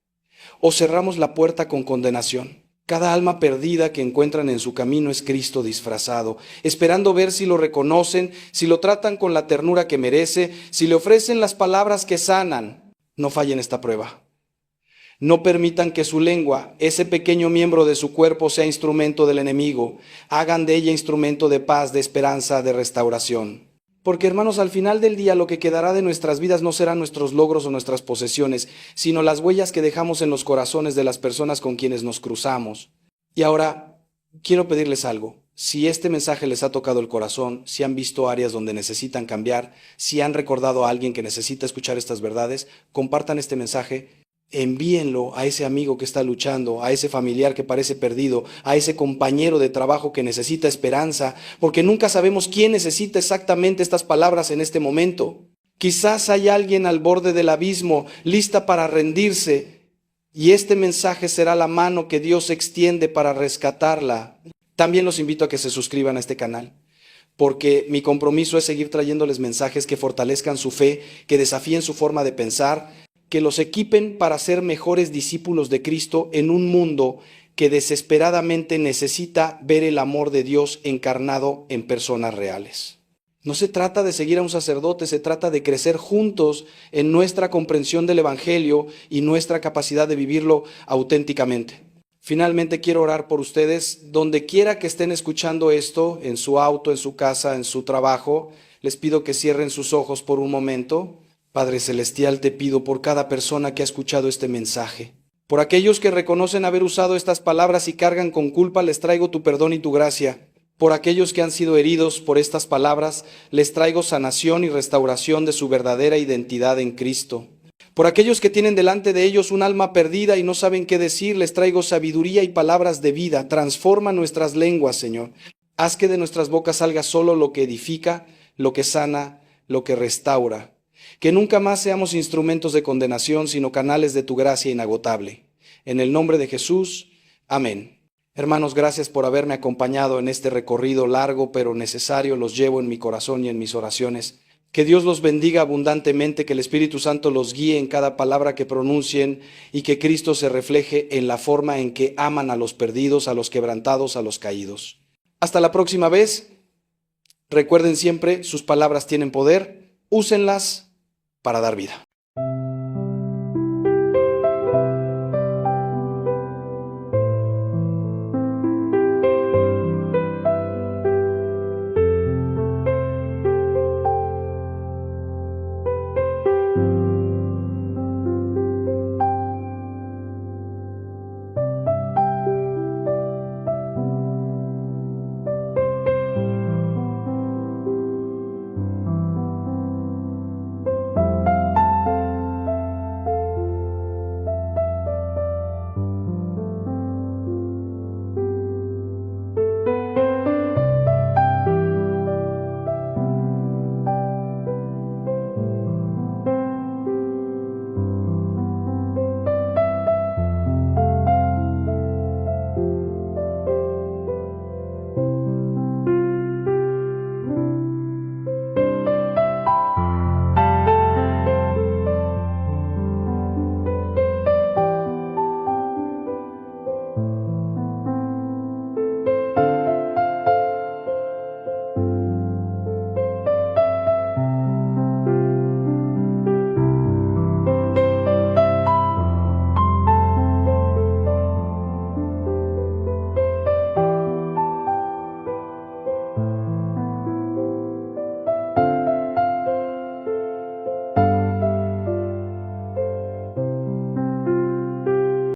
A: o cerramos la puerta con condenación. Cada alma perdida que encuentran en su camino es Cristo disfrazado, esperando ver si lo reconocen, si lo tratan con la ternura que merece, si le ofrecen las palabras que sanan. No fallen esta prueba. No permitan que su lengua, ese pequeño miembro de su cuerpo, sea instrumento del enemigo. Hagan de ella instrumento de paz, de esperanza, de restauración. Porque, hermanos, al final del día lo que quedará de nuestras vidas no serán nuestros logros o nuestras posesiones, sino las huellas que dejamos en los corazones de las personas con quienes nos cruzamos. Y ahora, quiero pedirles algo. Si este mensaje les ha tocado el corazón, si han visto áreas donde necesitan cambiar, si han recordado a alguien que necesita escuchar estas verdades, compartan este mensaje. Envíenlo a ese amigo que está luchando, a ese familiar que parece perdido, a ese compañero de trabajo que necesita esperanza, porque nunca sabemos quién necesita exactamente estas palabras en este momento. Quizás hay alguien al borde del abismo, lista para rendirse, y este mensaje será la mano que Dios extiende para rescatarla. También los invito a que se suscriban a este canal, porque mi compromiso es seguir trayéndoles mensajes que fortalezcan su fe, que desafíen su forma de pensar, que los equipen para ser mejores discípulos de Cristo en un mundo que desesperadamente necesita ver el amor de Dios encarnado en personas reales. No se trata de seguir a un sacerdote, se trata de crecer juntos en nuestra comprensión del Evangelio y nuestra capacidad de vivirlo auténticamente. Finalmente quiero orar por ustedes, donde quiera que estén escuchando esto, en su auto, en su casa, en su trabajo. Les pido que cierren sus ojos por un momento. Padre Celestial, te pido por cada persona que ha escuchado este mensaje. Por aquellos que reconocen haber usado estas palabras y cargan con culpa, les traigo tu perdón y tu gracia. Por aquellos que han sido heridos por estas palabras, les traigo sanación y restauración de su verdadera identidad en Cristo. Por aquellos que tienen delante de ellos un alma perdida y no saben qué decir, les traigo sabiduría y palabras de vida. Transforma nuestras lenguas, Señor. Haz que de nuestras bocas salga solo lo que edifica, lo que sana, lo que restaura. Que nunca más seamos instrumentos de condenación, sino canales de tu gracia inagotable. En el nombre de Jesús, amén. Hermanos, gracias por haberme acompañado en este recorrido largo pero necesario. Los llevo en mi corazón y en mis oraciones. Que Dios los bendiga abundantemente, que el Espíritu Santo los guíe en cada palabra que pronuncien y que Cristo se refleje en la forma en que aman a los perdidos, a los quebrantados, a los caídos. Hasta la próxima vez. Recuerden siempre, sus palabras tienen poder. Úsenlas para dar vida.